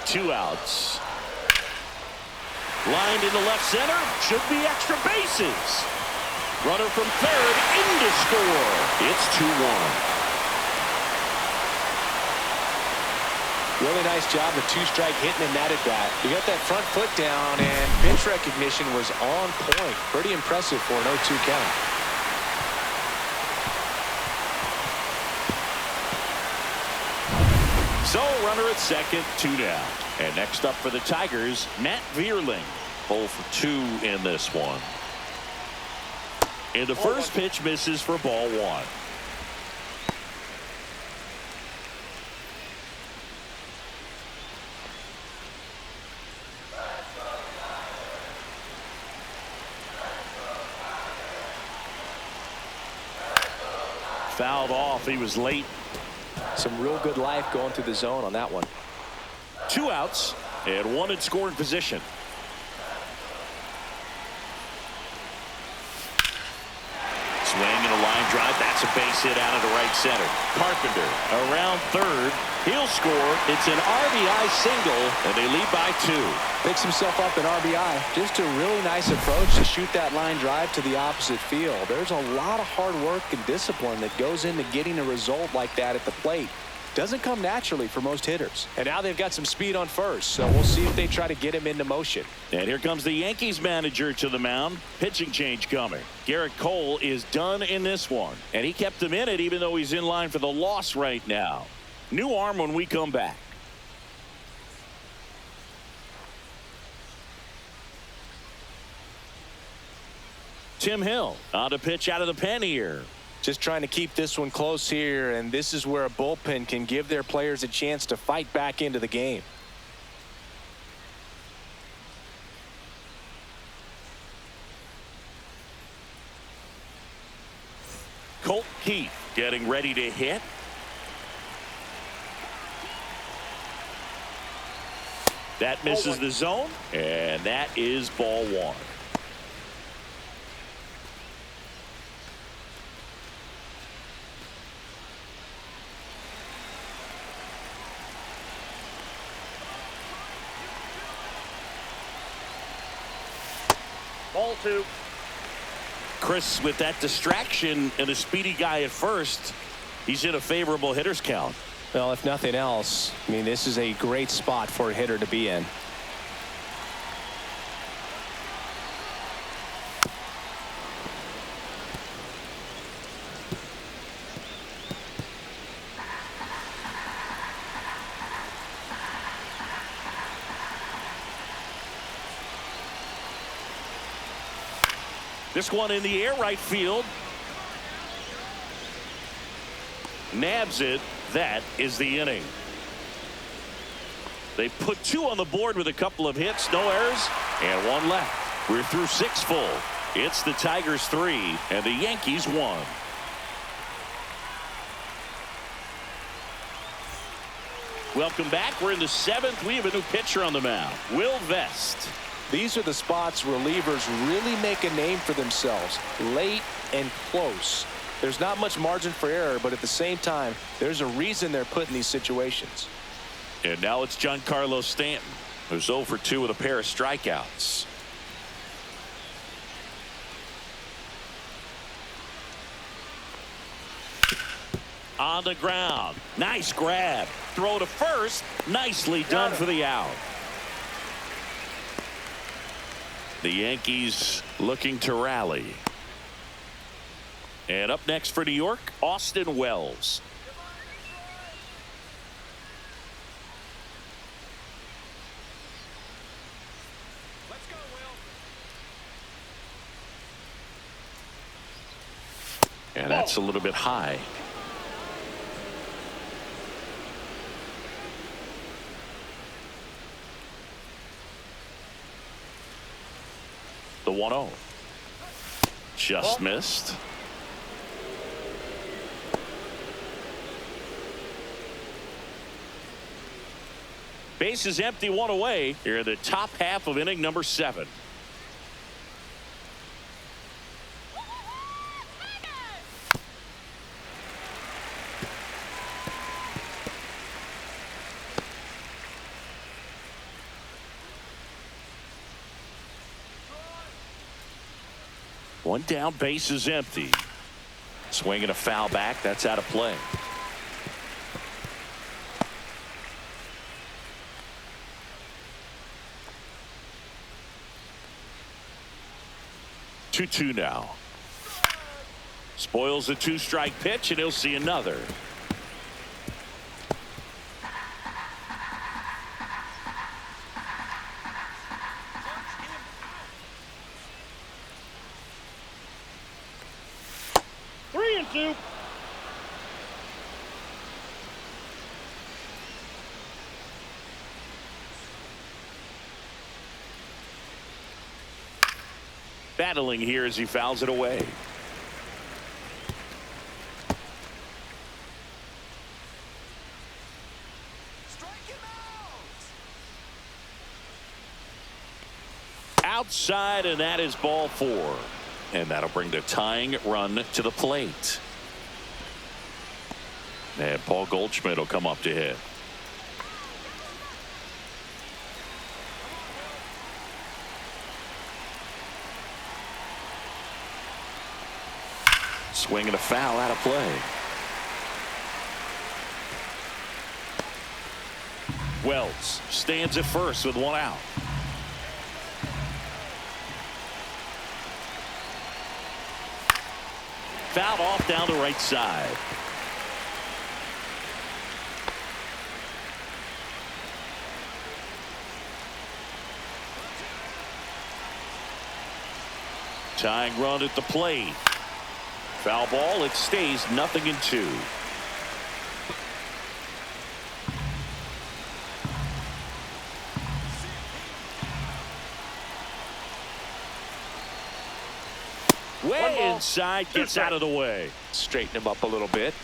[SPEAKER 1] Two outs. Lined into left center. Should be extra bases. Runner from third in to score. It's 2-1.
[SPEAKER 2] Really nice job of two-strike hitting in that at bat. He got that front foot down, and pitch recognition was on point. Pretty impressive for an 0-2 count.
[SPEAKER 1] So runner at second, 2 down. And next up for the Tigers, Matt Vierling. 0 for 2 in this one. And the first pitch misses for ball 1. Fouled off. He was late.
[SPEAKER 2] Some real good life going through the zone on that one.
[SPEAKER 1] 2 outs and 1 in scoring position. Swing and a line drive. That's a base hit out of the right center. Carpenter around third. He'll score. It's an RBI single, and they lead by 2.
[SPEAKER 2] Picks himself up an RBI. Just a really nice approach to shoot that line drive to the opposite field. There's a lot of hard work and discipline that goes into getting a result like that at the plate. Doesn't come naturally for most hitters. And now they've got some speed on first, so we'll see if they try to get him into motion.
[SPEAKER 1] And here comes the Yankees manager to the mound. Pitching change coming. Garrett Cole is done in this one, and he kept him in it even though he's in line for the loss right now. New arm when we come back. Tim Hill on to pitch out of the pen here.
[SPEAKER 2] Just trying to keep this one close here, and this is where a bullpen can give their players a chance to fight back into the game.
[SPEAKER 1] Colt Keith getting ready to hit. That misses the zone, and that is ball 1.
[SPEAKER 3] Ball 2.
[SPEAKER 1] Chris, with that distraction and a speedy guy at first, he's in a favorable hitter's count.
[SPEAKER 2] Well, if nothing else, I mean, this is a great spot for a hitter to be in.
[SPEAKER 1] This one in the air, right field. Nabs it. That is the inning. They put 2 on the board with a couple of hits, no errors, and 1 left. We're through 6 full. It's the Tigers 3 and the Yankees 1. Welcome back. We're in the 7th. We have a new pitcher on the mound, Will Vest.
[SPEAKER 2] These are the spots relievers really make a name for themselves, late and close. There's not much margin for error, but at the same time, there's a reason they're put in these situations.
[SPEAKER 1] And now it's Giancarlo Stanton, who's 0 for 2 with a pair of strikeouts. On the ground. Nice grab. Throw to first. Nicely done for the out. The Yankees looking to rally. And up next for New York, Austin Wells.
[SPEAKER 4] Let's go, Will.
[SPEAKER 1] And that's a little bit high. The 1-0. Just missed. Base is empty, 1 away. Here in the top half of inning number 7. One down, base is empty. Swinging a foul back. That's out of play. Two now. Spoils the 2-strike pitch, and he'll see another.
[SPEAKER 3] Three and two.
[SPEAKER 1] Battling here as he fouls it away. Outside, and that is ball 4. And that'll bring the tying run to the plate. And Paul Goldschmidt will come up to hit. Swinging a foul, out of play. Wells stands at first with 1 out. Fouled off down the right side. Tying run at the plate. Foul ball. It stays 0-2. Way inside, gets out of the way.
[SPEAKER 2] Straighten him up a little bit.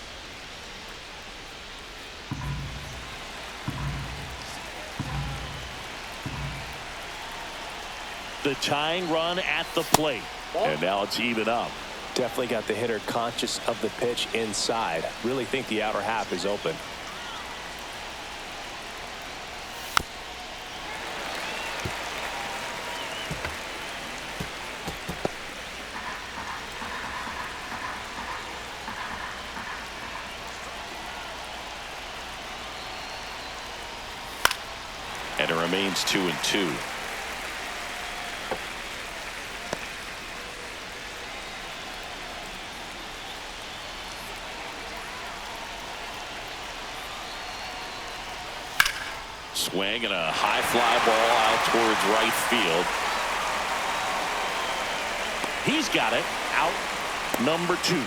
[SPEAKER 1] The tying run at the plate. And now it's even up.
[SPEAKER 2] Definitely got the hitter conscious of the pitch inside. Really think the outer half is open.
[SPEAKER 1] And it remains 2-2. Swing and a high fly ball out towards right field. He's got it. Out number 2.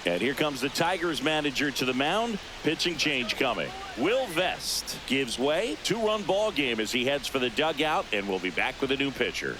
[SPEAKER 1] And here comes the Tigers manager to the mound. Pitching change coming. Will Vest gives way. 2-run ball game as he heads for the dugout, and we'll be back with a new pitcher.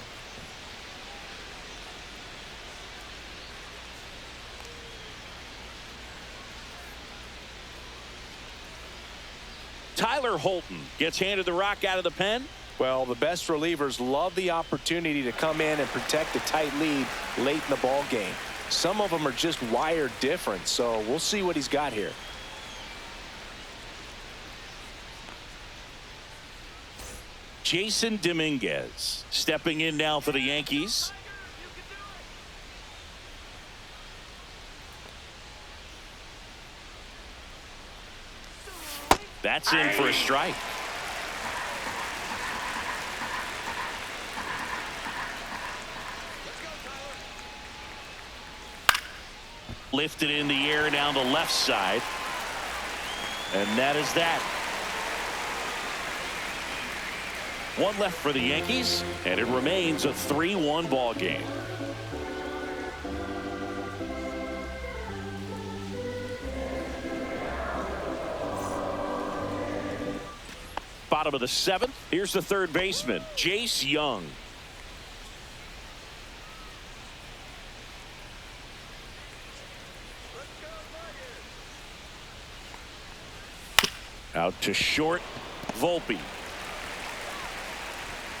[SPEAKER 1] Tyler Holton gets handed the rock out of the pen.
[SPEAKER 2] Well, the best relievers love the opportunity to come in and protect a tight lead late in the ball game. Some of them are just wired different, so we'll see what he's got here.
[SPEAKER 1] Jason Dominguez stepping in now for the Yankees. That's in for a strike. Lifted in the air down the left side. And that is that. One left for the Yankees, and it remains a 3-1 ball game. Bottom of the 7th. Here's the third baseman, Jace Young. Out to short, Volpe.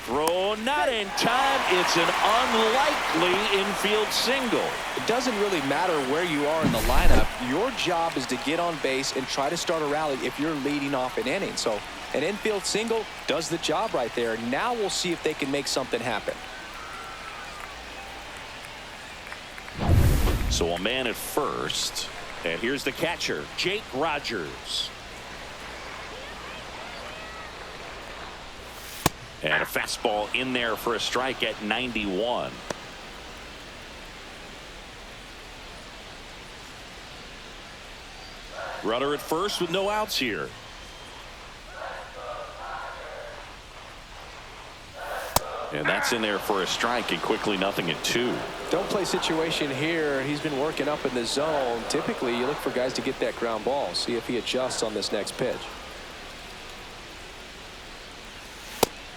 [SPEAKER 1] Throw not in time. It's an unlikely infield single.
[SPEAKER 2] It doesn't really matter where you are in the lineup. Your job is to get on base and try to start a rally if you're leading off an inning. So an infield single does the job right there. Now we'll see if they can make something happen.
[SPEAKER 1] So a man at first. And here's the catcher, Jake Rogers. And a fastball in there for a strike at 91. Runner at first with no outs here. And that's in there for a strike, and quickly nothing at 2.
[SPEAKER 2] Don't play situation here. He's been working up in the zone. Typically you look for guys to get that ground ball. See if he adjusts on this next pitch.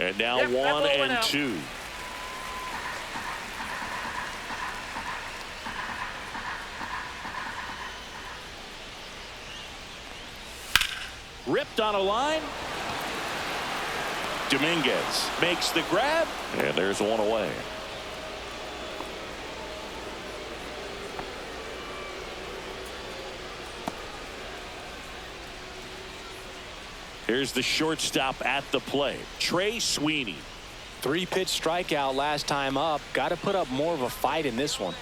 [SPEAKER 1] And now 1-2. Ripped on a line. Dominguez makes the grab, and there's one away. Here's the shortstop at the plate, Trey Sweeney.
[SPEAKER 2] 3-pitch strikeout last time up. Got to put up more of a fight in this one.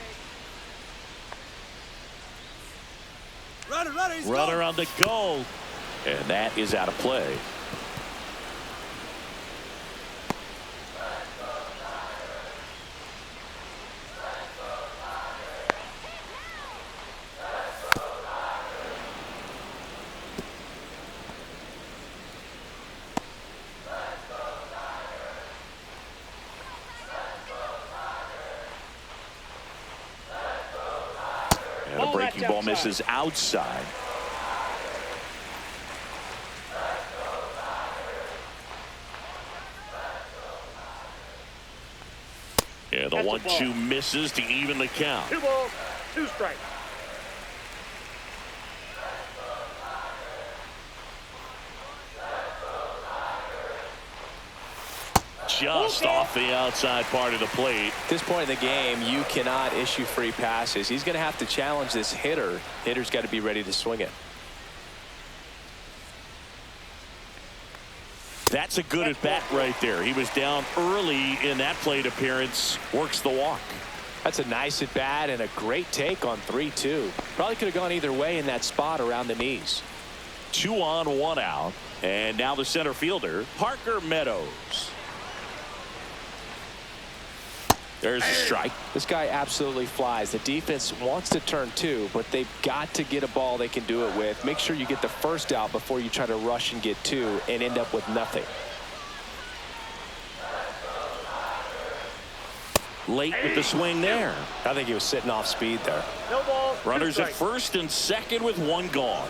[SPEAKER 1] Runner on the go, and that is out of play. And a breaking ball misses outside. And the 1-2 misses to even the count.
[SPEAKER 3] 2 balls, 2 strikes.
[SPEAKER 1] Just off the outside part of the plate.
[SPEAKER 2] At this point in the game, you cannot issue free passes. He's going to have to challenge this hitter. Hitter's got to be ready to swing it.
[SPEAKER 1] That's a good at bat right there. He was down early in that plate appearance. Works the walk.
[SPEAKER 2] That's a nice at bat and a great take on 3-2. Probably could have gone either way in that spot around the knees.
[SPEAKER 1] 2 on, 1 out. And now the center fielder, Parker Meadows. There's a strike.
[SPEAKER 2] This guy absolutely flies. The defense wants to turn 2, but they've got to get a ball they can do it with. Make sure you get the first out before you try to rush and get 2 and end up with nothing.
[SPEAKER 1] Late with the swing there.
[SPEAKER 2] I think he was sitting off speed there.
[SPEAKER 3] No ball.
[SPEAKER 1] Runners at first and second with 1 gone.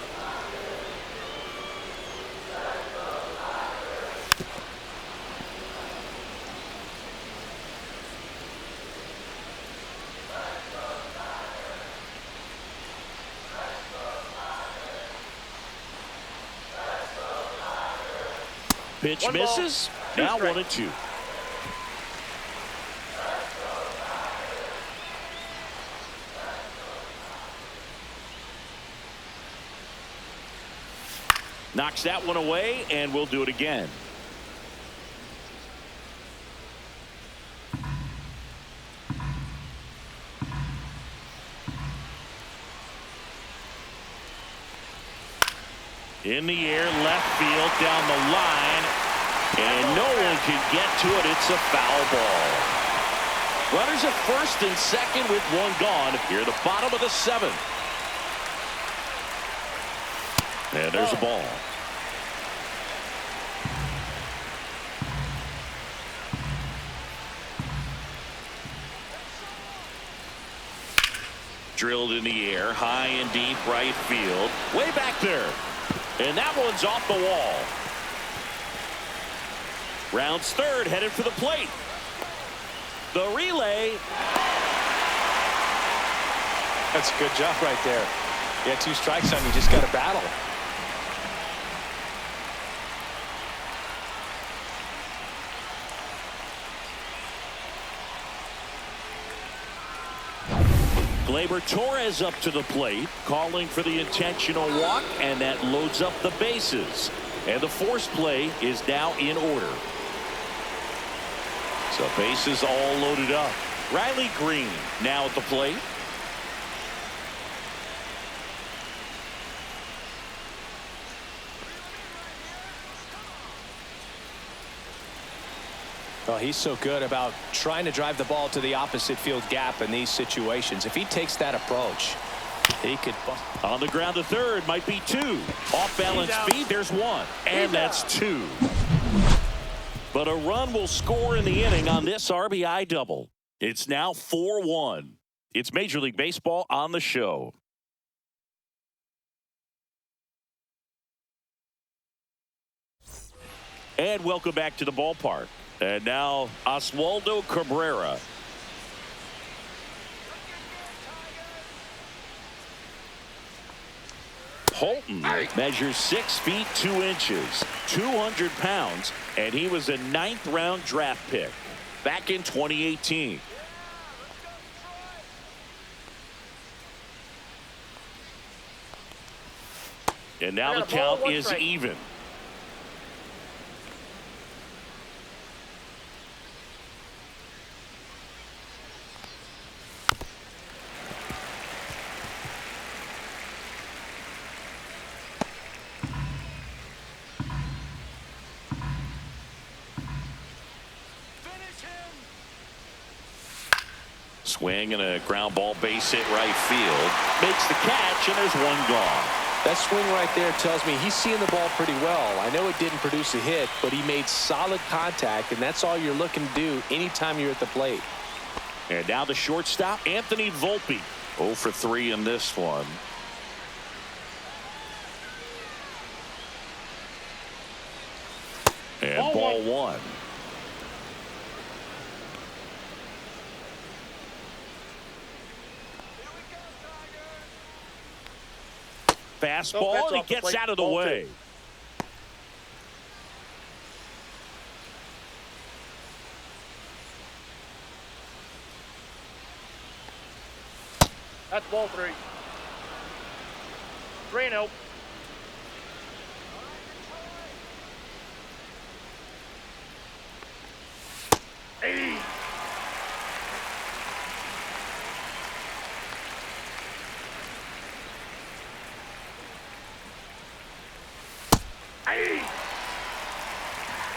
[SPEAKER 1] Pitch
[SPEAKER 3] One ball,
[SPEAKER 1] misses.
[SPEAKER 3] two
[SPEAKER 1] Now
[SPEAKER 3] strikes.
[SPEAKER 1] 1-2. Knocks that one away, and we'll do it again. In the air, left field, down the line, and no one can get to it. It's a foul ball. Runners at first and second with 1 gone. Here, the bottom of the 7th. And there's a ball. Drilled in the air, high and deep right field. Way back there. And that one's off the wall. Rounds third, headed for the plate. The relay.
[SPEAKER 2] That's a good job right there. You had 2 strikes on you, just got to battle.
[SPEAKER 1] Gleyber Torres up to the plate, calling for the intentional walk, and that loads up the bases. And the force play is now in order. So bases all loaded up. Riley Green now at the plate.
[SPEAKER 2] Well, he's so good about trying to drive the ball to the opposite field gap in these situations. If he takes that approach, he could.
[SPEAKER 1] On the ground to third, might be 2. Off balance speed, there's 1. And that's 2. But a run will score in the inning on this RBI double. It's now 4-1. It's Major League Baseball on the show. And welcome back to the ballpark. And now Oswaldo Cabrera. Holton measures 6 feet 2 inches, 200 pounds, and he was a 9th round draft pick back in 2018. And now the count is even. Swing and a ground ball, base hit right field. Makes the catch, and there's 1 gone.
[SPEAKER 2] That swing right there tells me he's seeing the ball pretty well. I know it didn't produce a hit, but he made solid contact, and that's all you're looking to do anytime you're at the plate.
[SPEAKER 1] And now the shortstop, Anthony Volpe. 0 for 3 in this one. And ball 1. Fastball, and he gets out of the way.
[SPEAKER 3] That's ball 3. 3-0.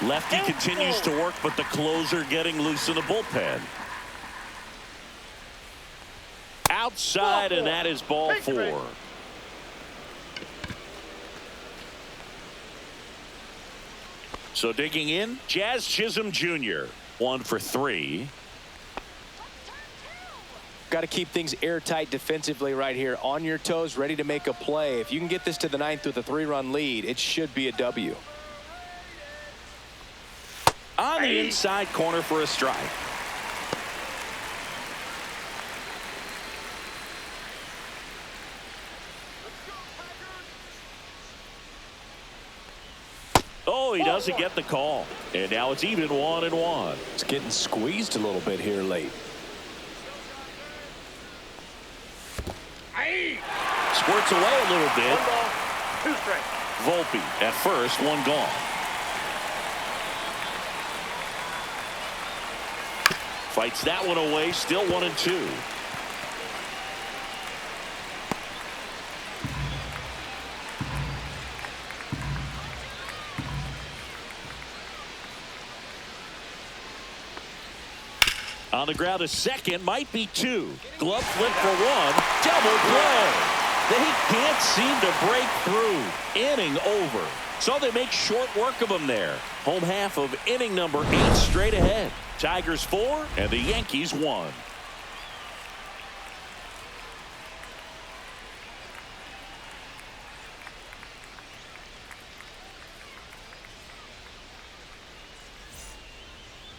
[SPEAKER 1] Lefty continues to work, but the closer getting loose in the bullpen. Outside, and that is ball 4. So digging in, Jazz Chisholm Jr. 1 for 3.
[SPEAKER 2] Got to keep things airtight defensively right here. On your toes, ready to make a play. If you can get this to the 9th with a 3-run lead, it should be a W.
[SPEAKER 1] On the inside corner for a strike. Oh, he doesn't get the call. And now it's even 1-1.
[SPEAKER 2] It's getting squeezed a little bit here late.
[SPEAKER 1] Squirts away a little bit.
[SPEAKER 3] 1 ball, 2 strikes.
[SPEAKER 1] Volpe at first, 1 gone. Fights that one away, still 1-2. On the ground, a second, might be 2. Glove flip for 1. Double play. They can't seem to break through. Inning over. So they make short work of them there. Home half of inning number 8 straight ahead. Tigers 4 and the Yankees 1.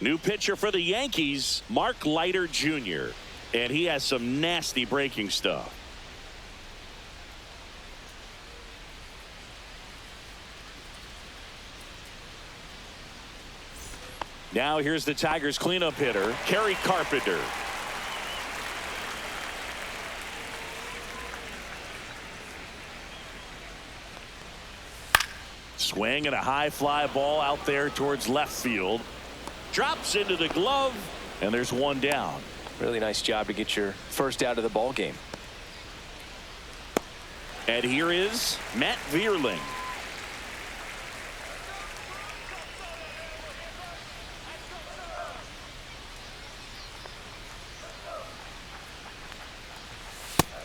[SPEAKER 1] New pitcher for the Yankees, Mark Leiter Jr. And he has some nasty breaking stuff. Now here's the Tigers cleanup hitter, Kerry Carpenter. Swing and a high fly ball out there towards left field. Drops into the glove, and there's 1 down.
[SPEAKER 2] Really nice job to get your first out of the ball game.
[SPEAKER 1] And here is Matt Vierling.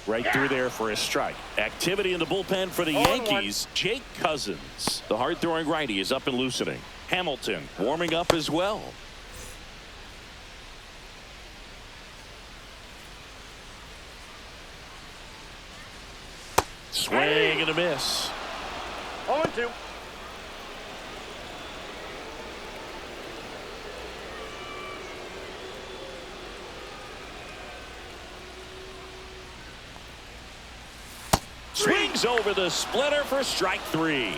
[SPEAKER 1] Right through there for a strike. Activity in the bullpen for the Yankees. Jake Cousins, the hard-throwing righty, is up and loosening. Hamilton warming up as well. Swing and a miss.
[SPEAKER 3] 0-2.
[SPEAKER 1] Swings over the splitter for strike 3.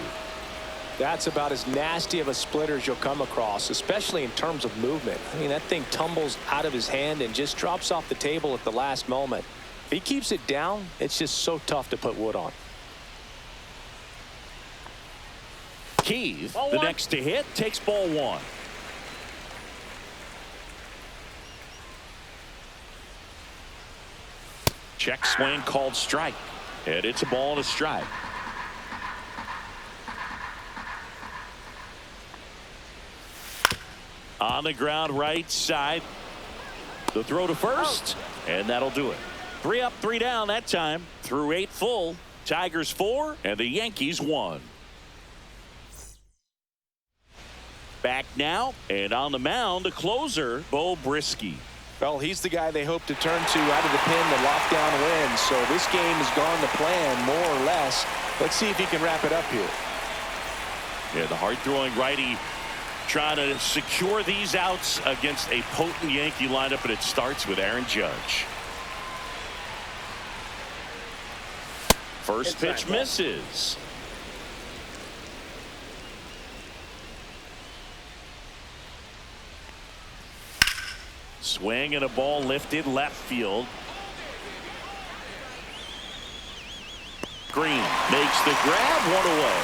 [SPEAKER 2] That's about as nasty of a splitter as you'll come across, especially in terms of movement. I mean, that thing tumbles out of his hand and just drops off the table at the last moment. If he keeps it down, it's just so tough to put wood on.
[SPEAKER 1] Keith, the next to hit, takes ball 1. Check swing called strike. And it's a ball and a strike. On the ground right side. The throw to first. And that'll do it. 3 up, 3 down that time. Through 8 full. Tigers 4 and the Yankees 1. Back now. And on the mound, the closer, Bo Brisky.
[SPEAKER 2] Well, he's the guy they hope to turn to out of the pen to lock down wins. So this game has gone to plan, more or less. Let's see if he can wrap it up here.
[SPEAKER 1] Yeah, the hard-throwing righty trying to secure these outs against a potent Yankee lineup, and it starts with Aaron Judge. First pitch misses. Swing and a ball lifted left field. Green makes the grab, 1 away.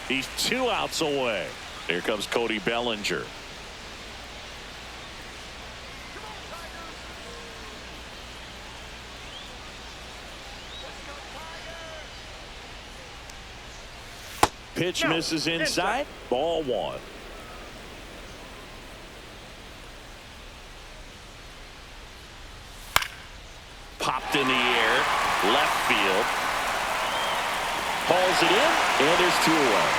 [SPEAKER 1] He's 2 outs away. Here comes Cody Bellinger. pitch
[SPEAKER 3] No,
[SPEAKER 1] misses inside. Ball one. Popped in the air. Left field. Hauls it in. And there's 2 away.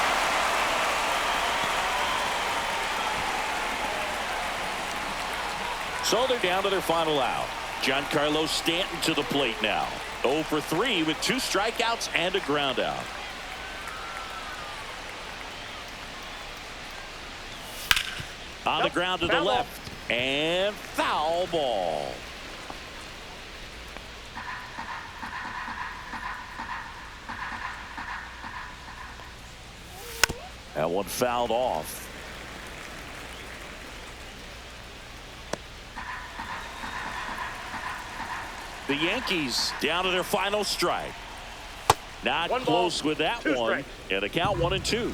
[SPEAKER 1] So they're down to their final out. Giancarlo Stanton to the plate now. 0 for 3 with 2 strikeouts and a ground out. On the ground to the left. And foul ball. That one fouled off. The Yankees down to their final strike. Not close with that one. And the count 1-2.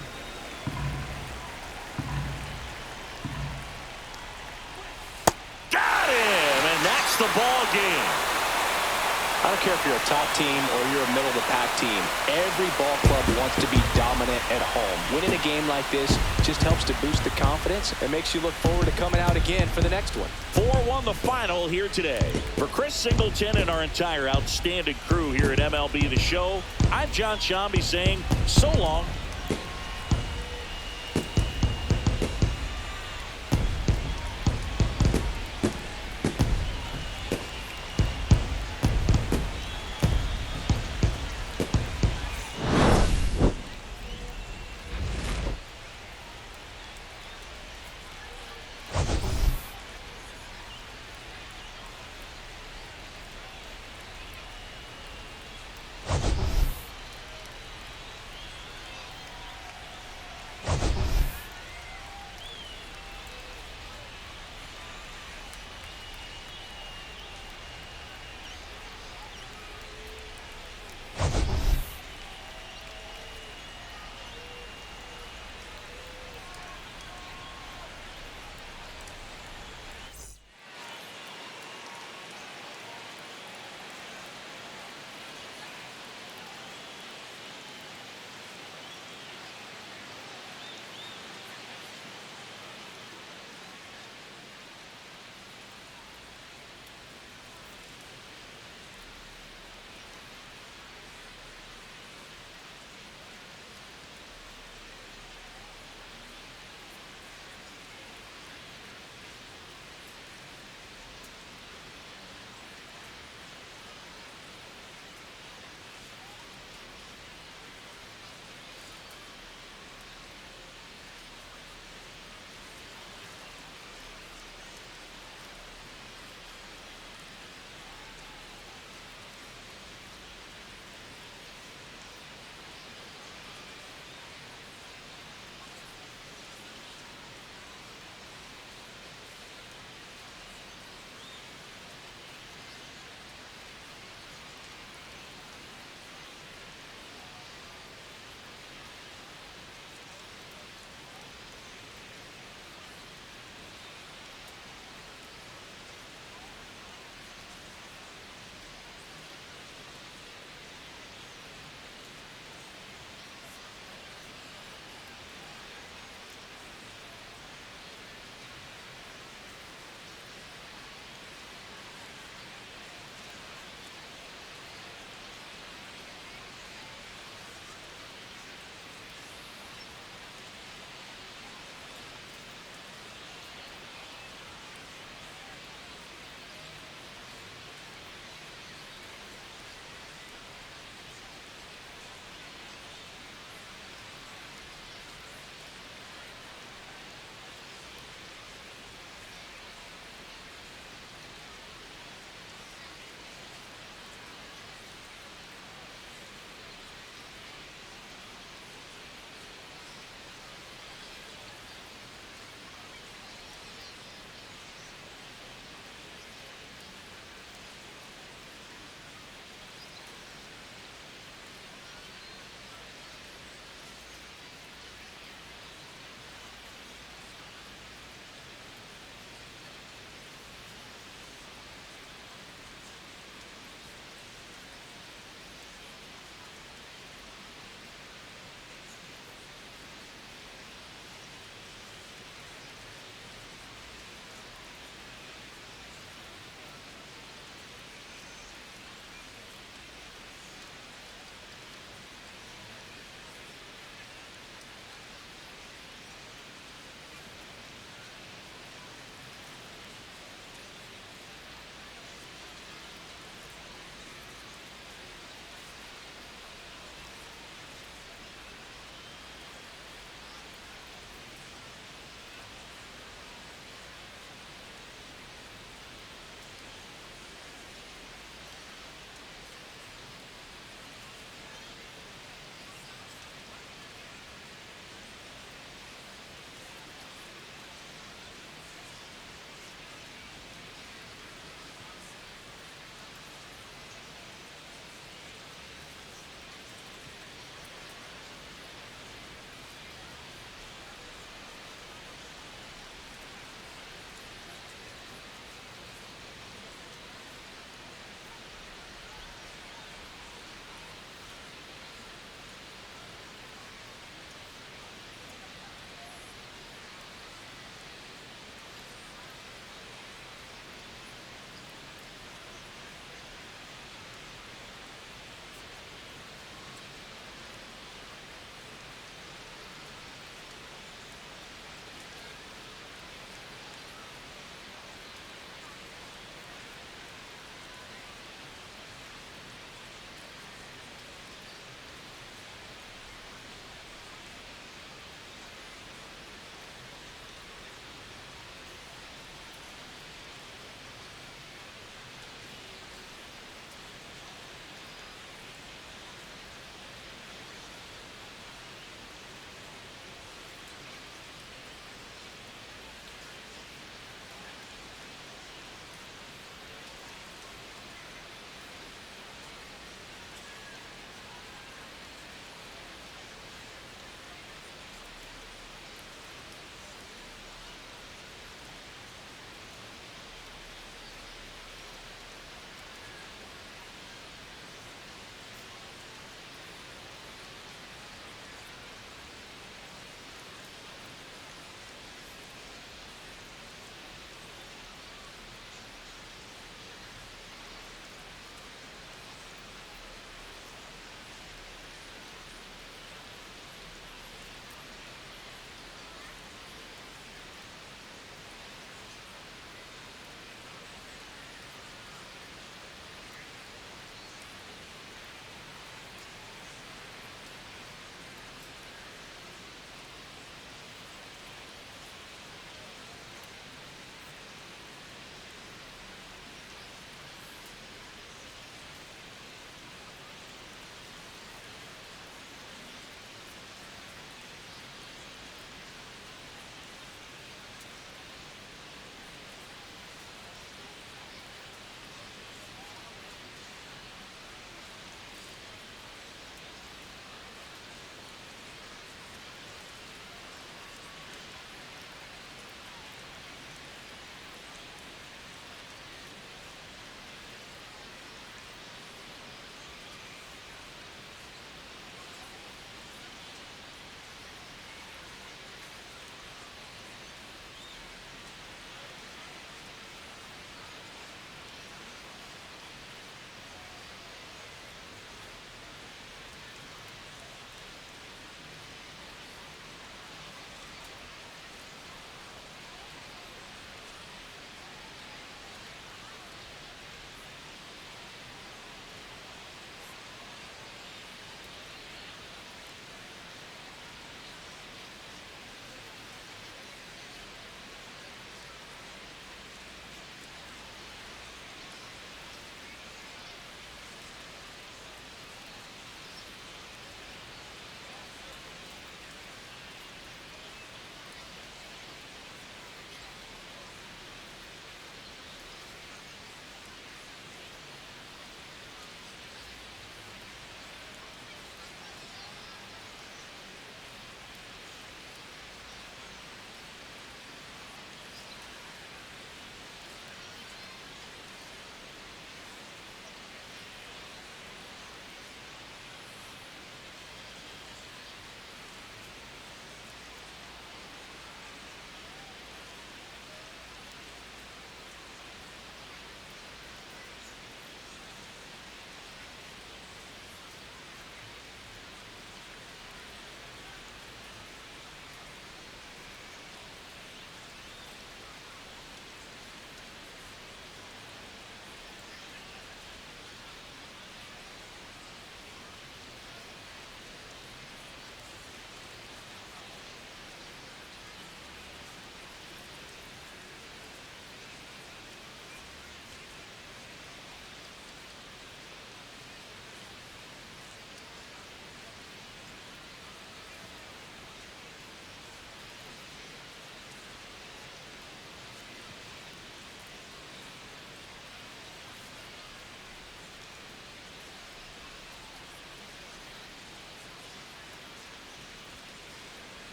[SPEAKER 1] Got him, and that's the ball game.
[SPEAKER 2] I don't care if you're a top team or you're a middle-of-the-pack team. Every ball club wants to be dominant at home. Winning a game like this just helps to boost the confidence and makes you look forward to coming out again for the next one.
[SPEAKER 1] 4-1 the final here today. For Chris Singleton and our entire outstanding crew here at MLB The Show, I'm John Shambi saying so long